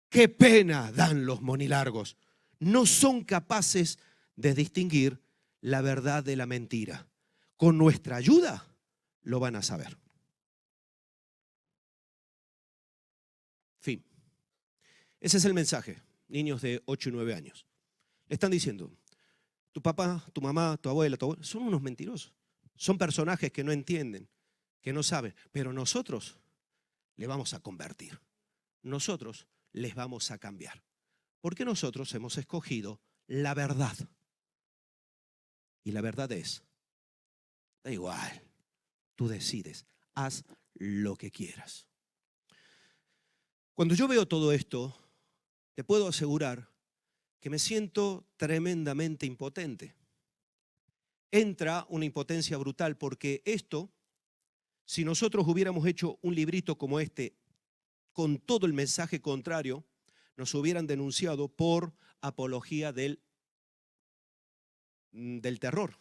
Qué pena dan los monilargos. No son capaces de distinguir la verdad de la mentira. Con nuestra ayuda lo van a saber. Fin. Ese es el mensaje, niños de 8 y 9 años. Le están diciendo, tu papá, tu mamá, tu abuela, son unos mentirosos. Son personajes que no entienden, que no saben, pero nosotros le vamos a convertir. Nosotros les vamos a cambiar. Porque nosotros hemos escogido la verdad. Y la verdad es, da igual, tú decides, haz lo que quieras. Cuando yo veo todo esto, te puedo asegurar que me siento tremendamente impotente. Entra una impotencia brutal porque esto, si nosotros hubiéramos hecho un librito como este, con todo el mensaje contrario, nos hubieran denunciado por apología del terror,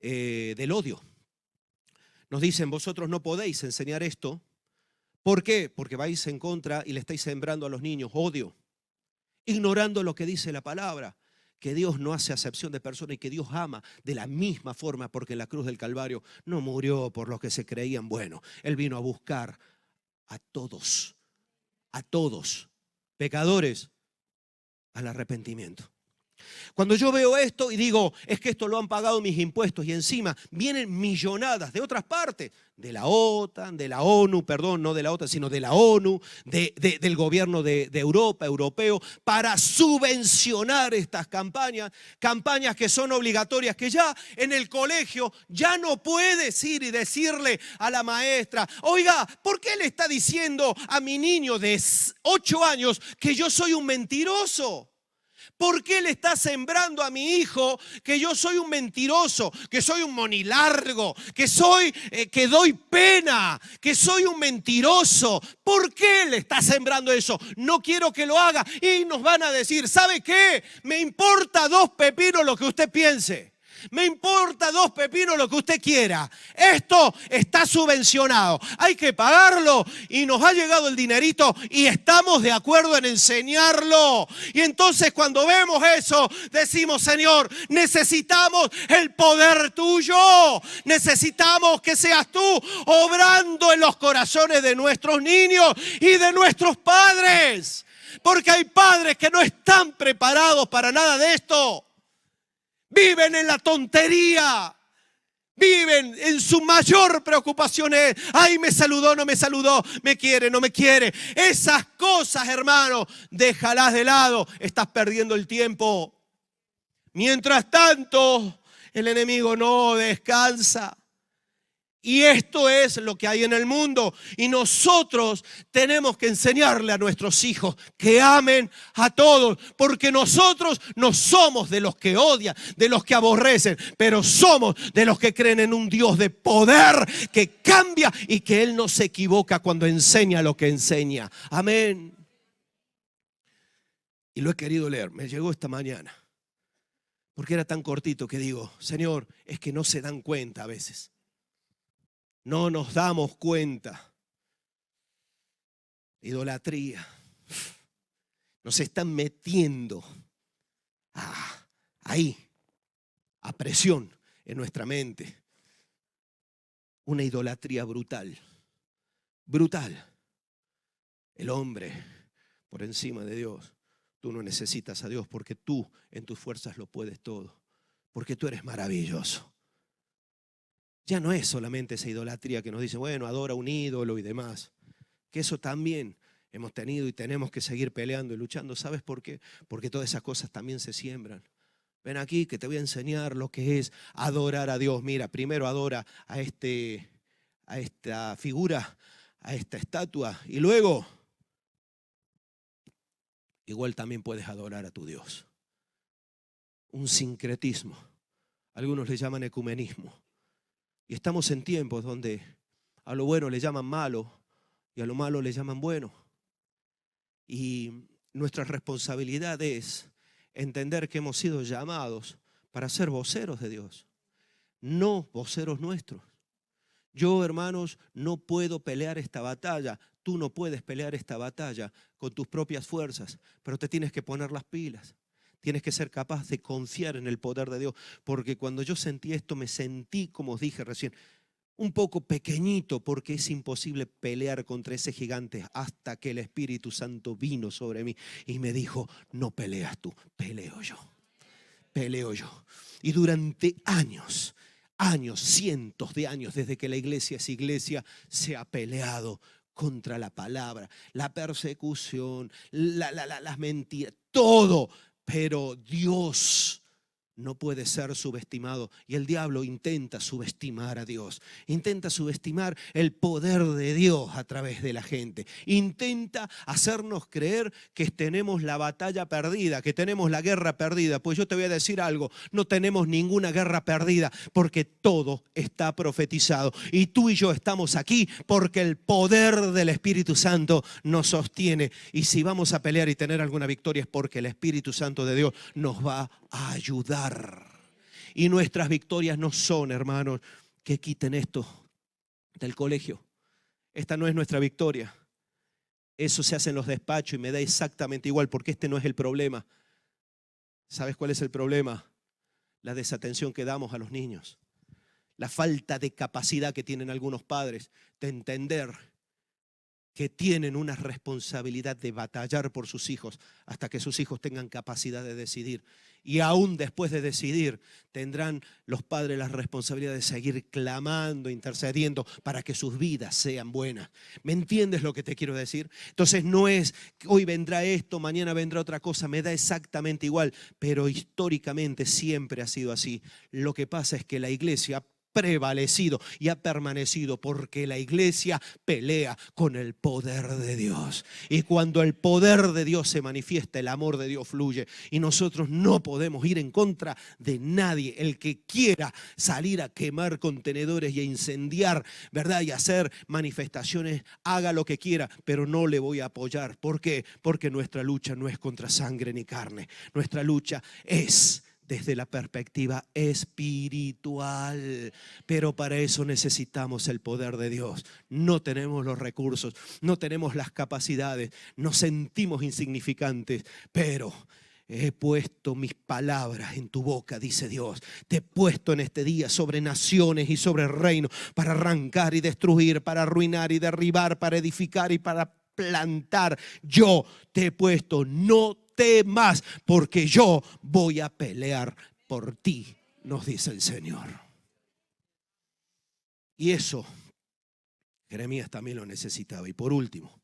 del odio. Nos dicen, vosotros no podéis enseñar esto. ¿Por qué? Porque vais en contra y le estáis sembrando a los niños odio, ignorando lo que dice la palabra, que Dios no hace acepción de personas y que Dios ama de la misma forma, porque en la cruz del Calvario no murió por los que se creían buenos. Él vino a buscar a todos, pecadores, al arrepentimiento. Cuando yo veo esto y digo, es que esto lo han pagado mis impuestos y encima vienen millonadas de otras partes, de la OTAN, de la ONU, perdón, no de la OTAN, sino de la ONU, del gobierno de Europa, europeo, para subvencionar estas campañas que son obligatorias, que ya en el colegio ya no puedes ir y decirle a la maestra, oiga, ¿por qué le está diciendo a mi niño de 8 años que yo soy un mentiroso? ¿Por qué le está sembrando a mi hijo que yo soy un mentiroso, que soy un monilargo, que doy pena, que soy un mentiroso? ¿Por qué le está sembrando eso? No quiero que lo haga. Y nos van a decir, ¿sabe qué? Me importa 2 pepinos lo que usted piense. Me importa 2 pepinos lo que usted quiera. Esto está subvencionado. Hay que pagarlo y nos ha llegado el dinerito y estamos de acuerdo en enseñarlo. Y entonces cuando vemos eso, decimos, Señor, necesitamos el poder tuyo. Necesitamos que seas tú obrando en los corazones de nuestros niños y de nuestros padres. Porque hay padres que no están preparados para nada de esto. Viven en la tontería. Viven en su mayor preocupación es, ay, me saludó, no me saludó, me quiere, no me quiere. Esas cosas, hermano, déjalas de lado. Estás perdiendo el tiempo. Mientras tanto, el enemigo no descansa. Y esto es lo que hay en el mundo. Y nosotros tenemos que enseñarle a nuestros hijos que amen a todos. Porque nosotros no somos de los que odian, de los que aborrecen, pero somos de los que creen en un Dios de poder que cambia y que Él no se equivoca cuando enseña lo que enseña. Amén. Y lo he querido leer, me llegó esta mañana. Porque era tan cortito que digo, Señor, es que no se dan cuenta a veces. No nos damos cuenta. Idolatría. Nos están metiendo ahí, a presión en nuestra mente. Una idolatría brutal. Brutal. El hombre por encima de Dios. Tú no necesitas a Dios porque tú en tus fuerzas lo puedes todo. Porque tú eres maravilloso. Ya no es solamente esa idolatría que nos dice, bueno, adora un ídolo y demás. Que eso también hemos tenido y tenemos que seguir peleando y luchando. ¿Sabes por qué? Porque todas esas cosas también se siembran. Ven aquí que te voy a enseñar lo que es adorar a Dios. Mira, primero adora a esta figura, a esta estatua, y luego igual también puedes adorar a tu Dios. Un sincretismo. Algunos le llaman ecumenismo. Y estamos en tiempos donde a lo bueno le llaman malo y a lo malo le llaman bueno. Y nuestra responsabilidad es entender que hemos sido llamados para ser voceros de Dios, no voceros nuestros. Yo, hermanos, no puedo pelear esta batalla. Tú no puedes pelear esta batalla con tus propias fuerzas, pero te tienes que poner las pilas. Tienes que ser capaz de confiar en el poder de Dios, porque cuando yo sentí esto me sentí, como os dije recién, un poco pequeñito, porque es imposible pelear contra ese gigante hasta que el Espíritu Santo vino sobre mí y me dijo, no peleas tú, peleo yo. Peleo yo. Y durante años, cientos de años, desde que la iglesia es iglesia, se ha peleado contra la palabra, la persecución, las mentiras, todo. Pero Dios no puede ser subestimado. Y el diablo intenta subestimar a Dios. Intenta subestimar el poder de Dios a través de la gente. Intenta hacernos creer que tenemos la batalla perdida, que tenemos la guerra perdida. Pues yo te voy a decir algo, no tenemos ninguna guerra perdida porque todo está profetizado. Y tú y yo estamos aquí porque el poder del Espíritu Santo nos sostiene. Y si vamos a pelear y tener alguna victoria es porque el Espíritu Santo de Dios nos va a ayudar. Y nuestras victorias no son, hermanos, que quiten esto del colegio. Esta no es nuestra victoria. Eso se hace en los despachos y me da exactamente igual porque este no es el problema. ¿Sabes cuál es el problema? La desatención que damos a los niños. La falta de capacidad que tienen algunos padres de entender que tienen una responsabilidad de batallar por sus hijos hasta que sus hijos tengan capacidad de decidir. Y aún después de decidir, tendrán los padres la responsabilidad de seguir clamando, intercediendo para que sus vidas sean buenas. ¿Me entiendes lo que te quiero decir? Entonces no es hoy vendrá esto, mañana vendrá otra cosa, me da exactamente igual, pero históricamente siempre ha sido así. Lo que pasa es que la iglesia prevalecido y ha permanecido porque la iglesia pelea con el poder de Dios. Y cuando el poder de Dios se manifiesta, el amor de Dios fluye. Y nosotros no podemos ir en contra de nadie. El que quiera salir a quemar contenedores y a incendiar, ¿verdad? Y hacer manifestaciones, haga lo que quiera, pero no le voy a apoyar. ¿Por qué? Porque nuestra lucha no es contra sangre ni carne. Nuestra lucha es desde la perspectiva espiritual, pero para eso necesitamos el poder de Dios. No tenemos los recursos, no tenemos las capacidades, nos sentimos insignificantes, pero he puesto mis palabras en tu boca, dice Dios. Te he puesto en este día sobre naciones y sobre reinos para arrancar y destruir, para arruinar y derribar, para edificar y para plantar. Yo te he puesto, no temas, porque yo voy a pelear por ti, nos dice el Señor. Y eso Jeremías también lo necesitaba. Y por último,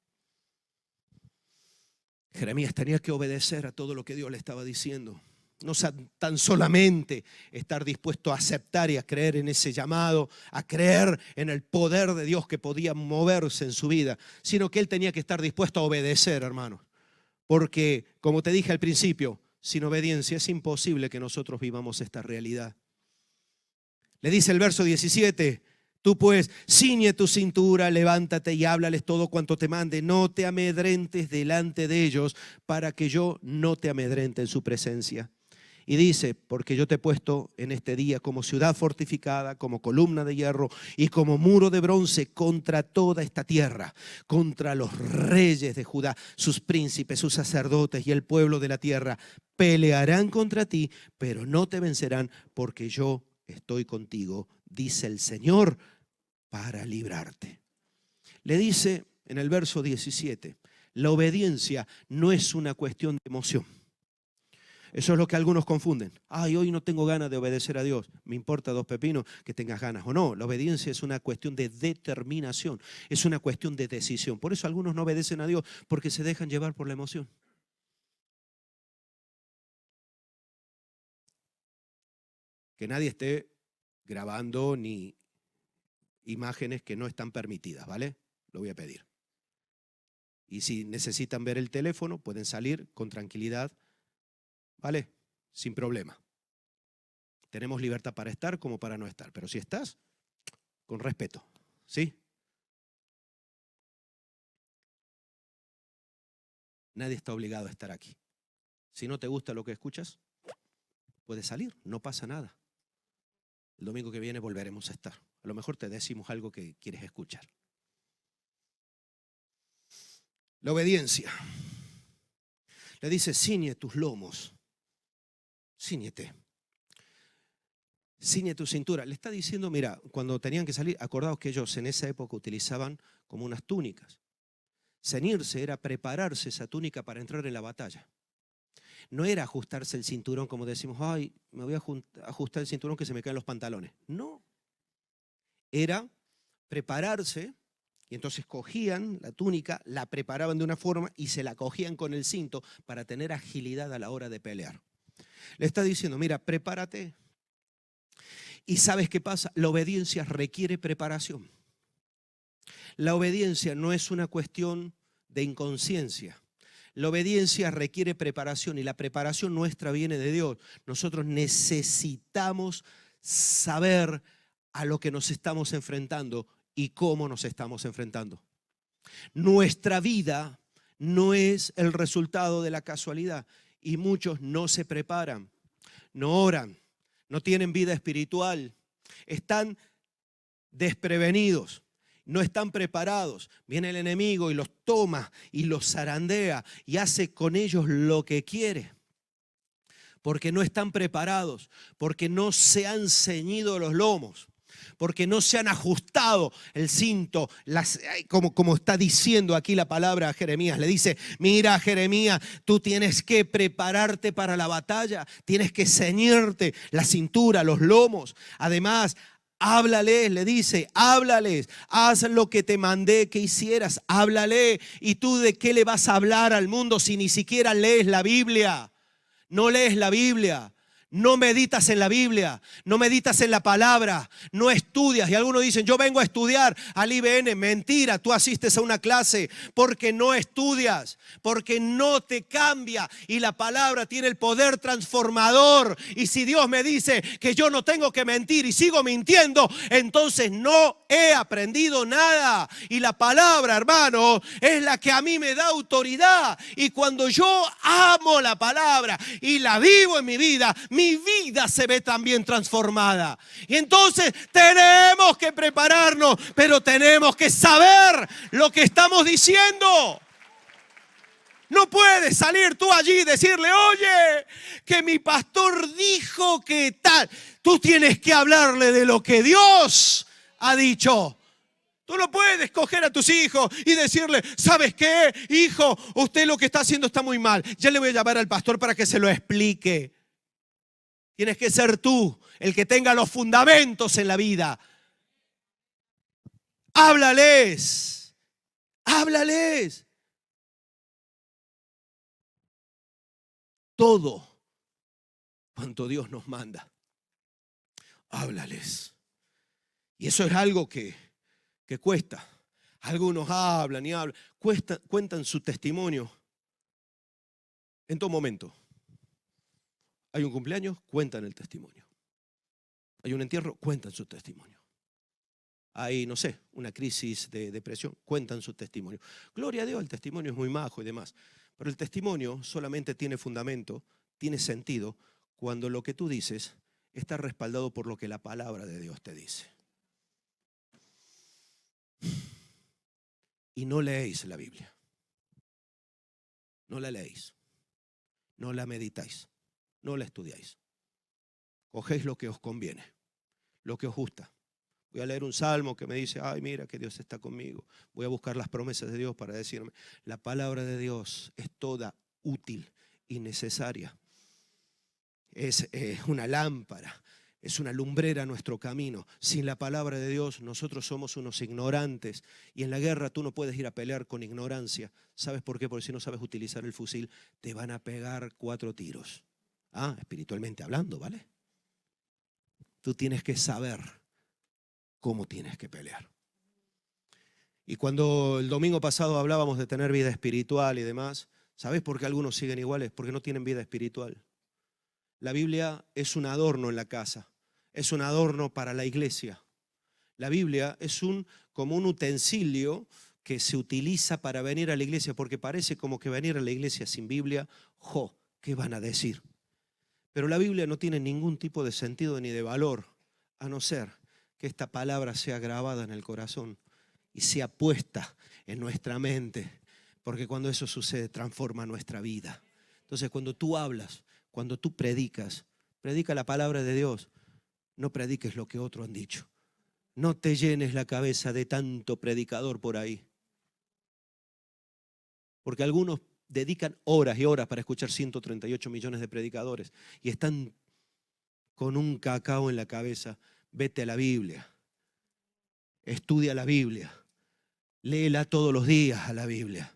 Jeremías tenía que obedecer a todo lo que Dios le estaba diciendo. No tan solamente estar dispuesto a aceptar y a creer en ese llamado, a creer en el poder de Dios que podía moverse en su vida, sino que él tenía que estar dispuesto a obedecer, hermanos. Porque, como te dije al principio, sin obediencia es imposible que nosotros vivamos esta realidad. Le dice el verso 17, tú pues ciñe tu cintura, levántate y háblales todo cuanto te mande. No te amedrentes delante de ellos para que yo no te amedrente en su presencia. Y dice, porque yo te he puesto en este día como ciudad fortificada, como columna de hierro y como muro de bronce contra toda esta tierra, contra los reyes de Judá, sus príncipes, sus sacerdotes y el pueblo de la tierra. Pelearán contra ti, pero no te vencerán, porque yo estoy contigo, dice el Señor, para librarte. Le dice en el verso 17, la obediencia no es una cuestión de emoción. Eso es lo que algunos confunden. Ay, hoy no tengo ganas de obedecer a Dios. Me importa dos pepinos que tengas ganas o no. La obediencia es una cuestión de determinación, es una cuestión de decisión. Por eso algunos no obedecen a Dios, porque se dejan llevar por la emoción. Que nadie esté grabando ni imágenes que no están permitidas, ¿vale? Lo voy a pedir. Y si necesitan ver el teléfono, pueden salir con tranquilidad, ¿vale? Sin problema. Tenemos libertad para estar como para no estar, pero si estás, con respeto, ¿sí? Nadie está obligado a estar aquí. Si no te gusta lo que escuchas, puedes salir, no pasa nada. El domingo que viene volveremos a estar. A lo mejor te decimos algo que quieres escuchar. La obediencia. Le dice, ciñe tus lomos. Cíñete. Ciñe tu cintura. Le está diciendo, mira, cuando tenían que salir, acordaos que ellos en esa época utilizaban como unas túnicas. Ceñirse era prepararse esa túnica para entrar en la batalla. No era ajustarse el cinturón como decimos, ay, me voy a ajustar el cinturón que se me caen los pantalones. No. Era prepararse y entonces cogían la túnica, la preparaban de una forma y se la cogían con el cinto para tener agilidad a la hora de pelear. Le está diciendo, mira, prepárate. ¿Y sabes qué pasa? La obediencia requiere preparación. La obediencia no es una cuestión de inconsciencia. La obediencia requiere preparación y la preparación nuestra viene de Dios. Nosotros necesitamos saber a lo que nos estamos enfrentando y cómo nos estamos enfrentando. Nuestra vida no es el resultado de la casualidad y muchos no se preparan, no oran, no tienen vida espiritual, están desprevenidos. No están preparados. Viene el enemigo y los toma y los zarandea y hace con ellos lo que quiere. Porque no están preparados, porque no se han ceñido los lomos, porque no se han ajustado el cinto, como está diciendo aquí la palabra a Jeremías. Le dice, mira Jeremías, tú tienes que prepararte para la batalla, tienes que ceñirte la cintura, los lomos. Además, háblales, le dice, háblales, haz lo que te mandé que hicieras, háblale. ¿Y tú de qué le vas a hablar al mundo si ni siquiera lees la Biblia? No lees la Biblia, no meditas en la Biblia, no meditas en la palabra, no estudias. Y algunos dicen, yo vengo a estudiar al IBN. Mentira, tú asistes a una clase porque no estudias, porque no te cambia. Y la palabra tiene el poder transformador. Y si Dios me dice que yo no tengo que mentir y sigo mintiendo, entonces no he aprendido nada. Y la palabra, hermano, es la que a mí me da autoridad. Y cuando yo amo la palabra y la vivo en mi vida se ve también transformada. Y entonces tenemos que prepararnos, pero tenemos que saber lo que estamos diciendo. No puedes salir tú allí y decirle, oye, que mi pastor dijo que tal. Tú tienes que hablarle de lo que Dios ha dicho. Tú no puedes coger a tus hijos y decirle, ¿sabes qué, hijo? Usted lo que está haciendo está muy mal. Ya le voy a llamar al pastor para que se lo explique. Tienes que ser tú el que tenga los fundamentos en la vida. Háblales. Háblales. Todo cuanto Dios nos manda. Háblales. Y eso es algo que cuesta. Algunos hablan y hablan. Cuentan su testimonio en todo momento. Hay un cumpleaños, cuentan el testimonio. Hay un entierro, cuentan su testimonio. Hay, no sé, una crisis de depresión, cuentan su testimonio. Gloria a Dios, el testimonio es muy majo y demás. Pero el testimonio solamente tiene fundamento, tiene sentido, cuando lo que tú dices está respaldado por lo que la palabra de Dios te dice. Y no leéis la Biblia. No la leéis. No la meditáis. No la estudiáis. Cogéis lo que os conviene, lo que os gusta. Voy a leer un salmo que me dice, ay, mira que Dios está conmigo. Voy a buscar las promesas de Dios para decirme, la palabra de Dios es toda útil y necesaria. Es una lámpara, es una lumbrera a nuestro camino. Sin la palabra de Dios nosotros somos unos ignorantes. Y en la guerra tú no puedes ir a pelear con ignorancia. ¿Sabes por qué? Porque si no sabes utilizar el fusil, te van a pegar 4 tiros. Espiritualmente hablando, ¿vale? Tú tienes que saber cómo tienes que pelear. Y cuando el domingo pasado hablábamos de tener vida espiritual y demás, ¿sabes por qué algunos siguen iguales? Porque no tienen vida espiritual. La Biblia es un adorno en la casa, es un adorno para la iglesia. La Biblia es como un utensilio que se utiliza para venir a la iglesia, porque parece como que venir a la iglesia sin Biblia, ¿qué van a decir? Pero la Biblia no tiene ningún tipo de sentido ni de valor, a no ser que esta palabra sea grabada en el corazón y sea puesta en nuestra mente, porque cuando eso sucede transforma nuestra vida. Entonces cuando tú hablas, cuando tú predicas, predica la palabra de Dios, no prediques lo que otros han dicho. No te llenes la cabeza de tanto predicador por ahí, porque algunos dedican horas y horas para escuchar 138 millones de predicadores y están con un cacao en la cabeza. Vete a la Biblia, estudia la Biblia, léela todos los días a la Biblia.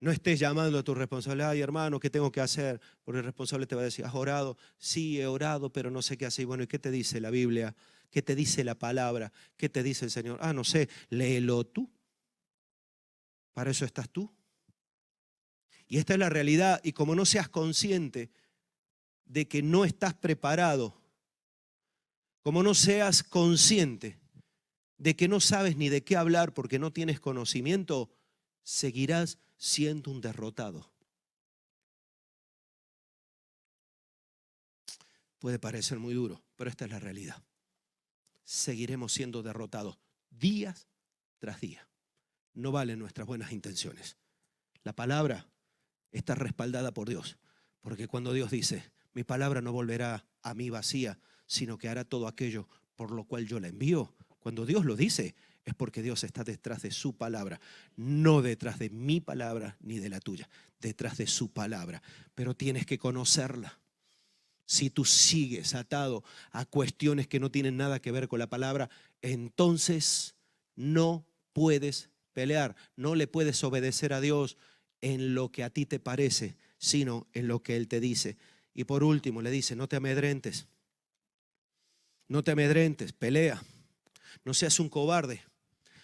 No estés llamando a tu responsable, ay hermano, ¿qué tengo que hacer? Porque el responsable te va a decir, ¿has orado? Sí, he orado, pero no sé qué hacer. Y bueno, ¿y qué te dice la Biblia? ¿Qué te dice la palabra? ¿Qué te dice el Señor? No sé, léelo tú. Para eso estás tú. Y esta es la realidad. Y como no seas consciente de que no estás preparado, como no seas consciente de que no sabes ni de qué hablar porque no tienes conocimiento, seguirás siendo un derrotado. Puede parecer muy duro, pero esta es la realidad. Seguiremos siendo derrotados día tras día. No valen nuestras buenas intenciones. La palabra está respaldada por Dios, porque cuando Dios dice, mi palabra no volverá a mí vacía, sino que hará todo aquello por lo cual yo la envío. Cuando Dios lo dice, es porque Dios está detrás de su palabra, no detrás de mi palabra ni de la tuya, detrás de su palabra. Pero tienes que conocerla. Si tú sigues atado a cuestiones que no tienen nada que ver con la palabra, entonces no puedes pelear, no le puedes obedecer a Dios en lo que a ti te parece, sino en lo que Él te dice. Y por último le dice, no te amedrentes, pelea, no seas un cobarde.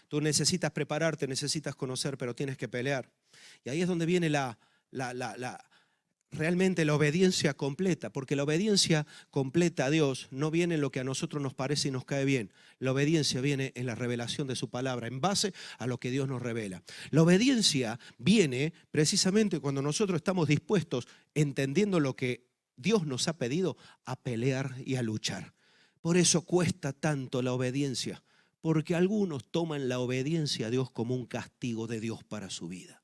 Tú necesitas prepararte, necesitas conocer, pero tienes que pelear. Y ahí es donde viene realmente la obediencia completa, porque la obediencia completa a Dios no viene en lo que a nosotros nos parece y nos cae bien. La obediencia viene en la revelación de su palabra, en base a lo que Dios nos revela. La obediencia viene precisamente cuando nosotros estamos dispuestos, entendiendo lo que Dios nos ha pedido, a pelear y a luchar. Por eso cuesta tanto la obediencia, porque algunos toman la obediencia a Dios como un castigo de Dios para su vida.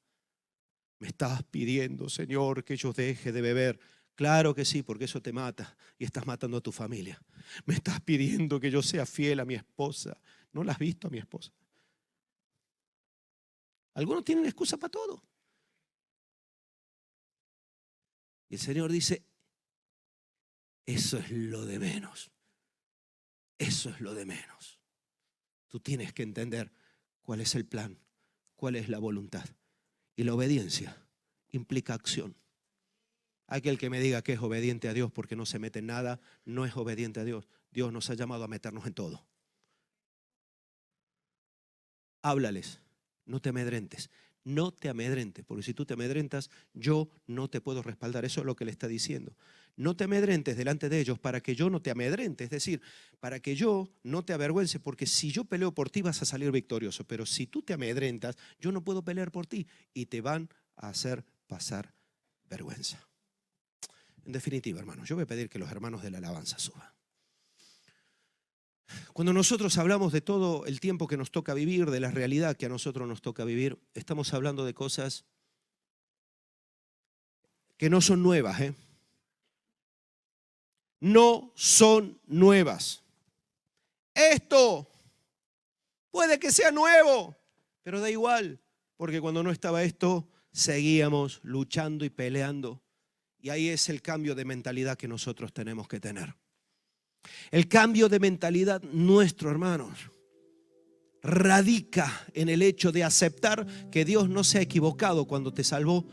Me estás pidiendo, Señor, que yo deje de beber. Claro que sí, porque eso te mata y estás matando a tu familia. Me estás pidiendo que yo sea fiel a mi esposa. ¿No la has visto a mi esposa? Algunos tienen excusa para todo. Y el Señor dice, eso es lo de menos. Eso es lo de menos. Tú tienes que entender cuál es el plan, cuál es la voluntad. Y la obediencia implica acción. Aquel que me diga que es obediente a Dios porque no se mete en nada, no es obediente a Dios. Dios nos ha llamado a meternos en todo. Háblales, no te amedrentes. No te amedrentes, porque si tú te amedrentas, yo no te puedo respaldar. Eso es lo que le está diciendo. No te amedrentes delante de ellos para que yo no te amedrente. Es decir, para que yo no te avergüence, porque si yo peleo por ti vas a salir victorioso. Pero si tú te amedrentas, yo no puedo pelear por ti y te van a hacer pasar vergüenza. En definitiva, hermanos, yo voy a pedir que los hermanos de la alabanza suban. Cuando nosotros hablamos de todo el tiempo que nos toca vivir, de la realidad que a nosotros nos toca vivir, estamos hablando de cosas que no son nuevas, ¿eh? No son nuevas. Esto puede que sea nuevo, pero da igual, porque cuando no estaba esto, seguíamos luchando y peleando. Y ahí es el cambio de mentalidad que nosotros tenemos que tener. El cambio de mentalidad nuestro, hermanos, radica en el hecho de aceptar que Dios no se ha equivocado cuando te salvó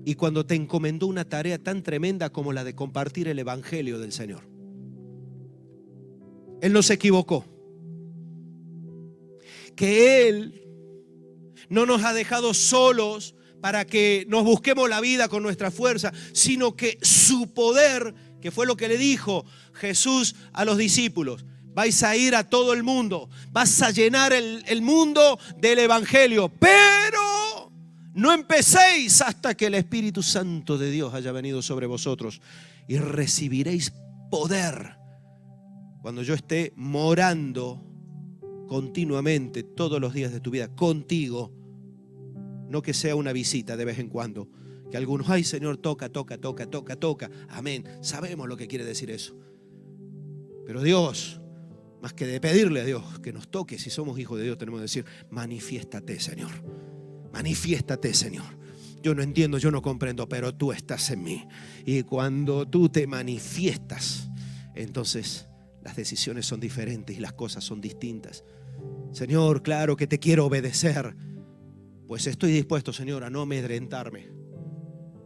y cuando te encomendó una tarea tan tremenda como la de compartir el evangelio del Señor. Él no se equivocó. Que Él no nos ha dejado solos para que nos busquemos la vida con nuestra fuerza, sino que su poder, que fue lo que le dijo Jesús a los discípulos: vais a ir a todo el mundo, vas a llenar el mundo del evangelio, pero no empecéis hasta que el Espíritu Santo de Dios haya venido sobre vosotros, y recibiréis poder cuando yo esté morando continuamente todos los días de tu vida contigo. No que sea una visita de vez en cuando, que algunos, ay Señor, toca. Amén, sabemos lo que quiere decir eso. Pero Dios, más que de pedirle a Dios que nos toque, si somos hijos de Dios, tenemos que decir: manifiéstate, Señor. Manifiéstate, Señor. Yo no entiendo, yo no comprendo, pero tú estás en mí. Y cuando tú te manifiestas, entonces las decisiones son diferentes y las cosas son distintas. Señor, claro que te quiero obedecer. Pues estoy dispuesto, Señor, a no amedrentarme.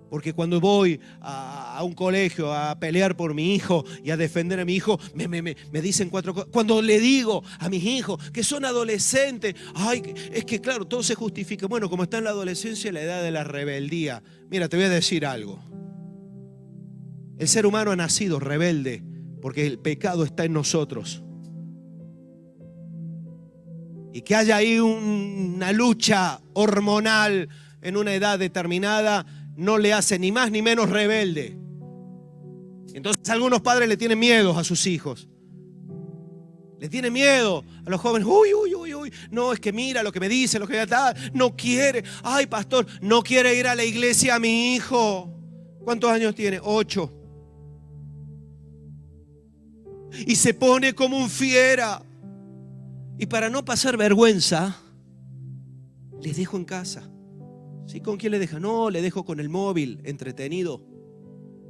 Porque cuando voy a un colegio a pelear por mi hijo y a defender a mi hijo, me dicen 4 cosas. Cuando le digo a mis hijos que son adolescentes, ay, es que claro, todo se justifica. Bueno, como está en la adolescencia, la edad de la rebeldía. Mira, te voy a decir algo. El ser humano ha nacido rebelde porque el pecado está en nosotros. Y que haya ahí una lucha hormonal en una edad determinada no le hace ni más ni menos rebelde. Entonces algunos padres le tienen miedo a sus hijos. Le tienen miedo a los jóvenes. Uy. No, es que mira lo que me dice, lo que está. No quiere. Ay, pastor, no quiere ir a la iglesia a mi hijo. ¿Cuántos años tiene? 8. Y se pone como un fiera. Y para no pasar vergüenza, les dejo en casa. ¿Sí? ¿Con quién le deja? No, le dejo con el móvil, entretenido,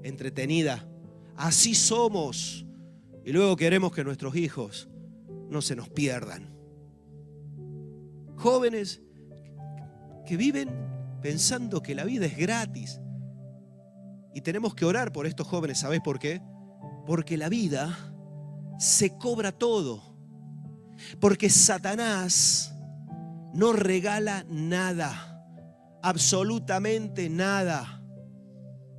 entretenida. Así somos. Y luego queremos que nuestros hijos no se nos pierdan. Jóvenes que viven pensando que la vida es gratis. Y tenemos que orar por estos jóvenes. ¿Sabes por qué? Porque la vida se cobra todo. Porque Satanás no regala nada, absolutamente nada,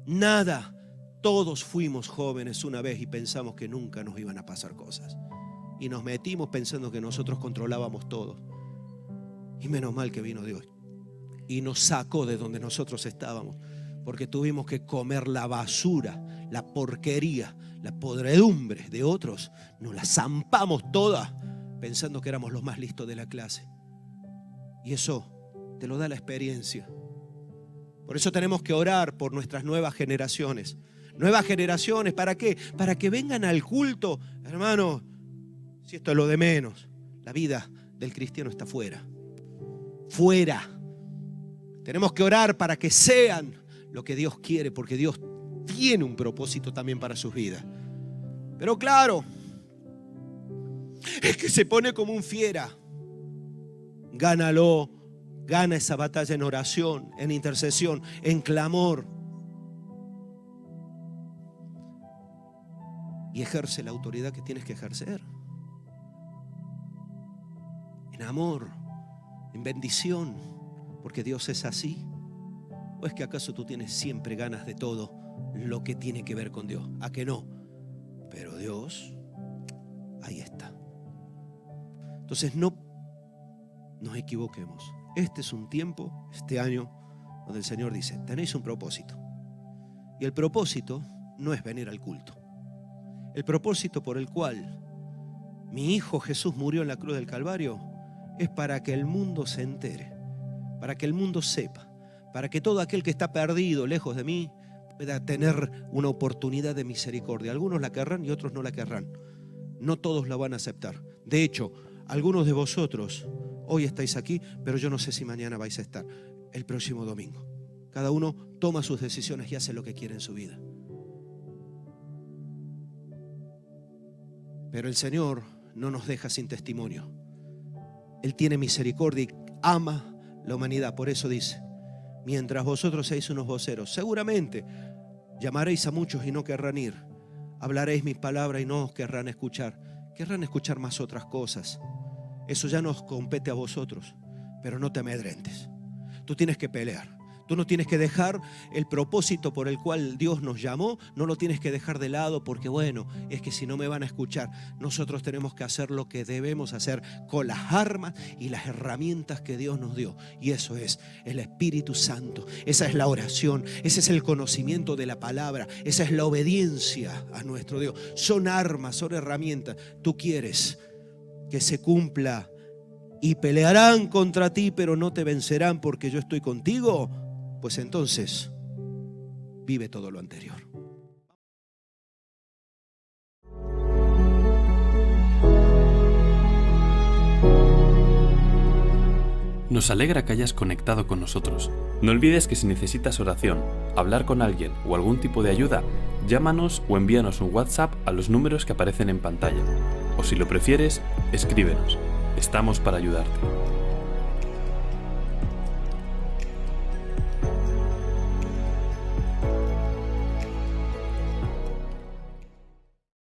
nada. Todos fuimos jóvenes una vez y pensamos que nunca nos iban a pasar cosas. Y nos metimos pensando que nosotros controlábamos todo. Y menos mal que vino Dios y nos sacó de donde nosotros estábamos, porque tuvimos que comer la basura, la porquería, la podredumbre de otros. Nos la zampamos toda pensando que éramos los más listos de la clase. Y eso te lo da la experiencia. Por eso tenemos que orar por nuestras nuevas generaciones. Nuevas generaciones, ¿para qué? Para que vengan al culto. Hermano, si esto es lo de menos, la vida del cristiano está fuera. Fuera. Tenemos que orar para que sean lo que Dios quiere, porque Dios tiene un propósito también para sus vidas. Pero claro, es que se pone como un fiera. Gánalo, gana esa batalla en oración, en intercesión, en clamor. Y ejerce la autoridad que tienes que ejercer. En amor, en bendición, porque Dios es así. ¿O es que acaso tú tienes siempre ganas de todo lo que tiene que ver con Dios? ¿A que no? Pero Dios, ahí está. Entonces no nos equivoquemos. Este es un tiempo, este año, donde el Señor dice: tenéis un propósito. Y el propósito no es venir al culto. El propósito por el cual mi Hijo Jesús murió en la cruz del Calvario es para que el mundo se entere, para que el mundo sepa, para que todo aquel que está perdido, lejos de mí, pueda tener una oportunidad de misericordia. Algunos la querrán y otros no la querrán. No todos la van a aceptar. De hecho, algunos de vosotros hoy estáis aquí, pero yo no sé si mañana vais a estar, el próximo domingo. Cada uno toma sus decisiones y hace lo que quiere en su vida. Pero el Señor no nos deja sin testimonio. Él tiene misericordia y ama la humanidad. Por eso dice: mientras vosotros seáis unos voceros, seguramente llamaréis a muchos y no querrán ir. Hablaréis mis palabras y no os querrán escuchar. Querrán escuchar más otras cosas. Eso ya nos compete a vosotros. Pero no te amedrentes. Tú tienes que pelear. Tú no tienes que dejar el propósito por el cual Dios nos llamó, no lo tienes que dejar de lado porque bueno, es que si no me van a escuchar. Nosotros tenemos que hacer lo que debemos hacer con las armas y las herramientas que Dios nos dio. Y eso es el Espíritu Santo, esa es la oración, ese es el conocimiento de la palabra, esa es la obediencia a nuestro Dios. Son armas, son herramientas. Tú quieres que se cumpla y pelearán contra ti, pero no te vencerán porque yo estoy contigo. Pues entonces, vive todo lo anterior. Nos alegra que hayas conectado con nosotros. No olvides que si necesitas oración, hablar con alguien o algún tipo de ayuda, llámanos o envíanos un WhatsApp a los números que aparecen en pantalla. O si lo prefieres, escríbenos. Estamos para ayudarte.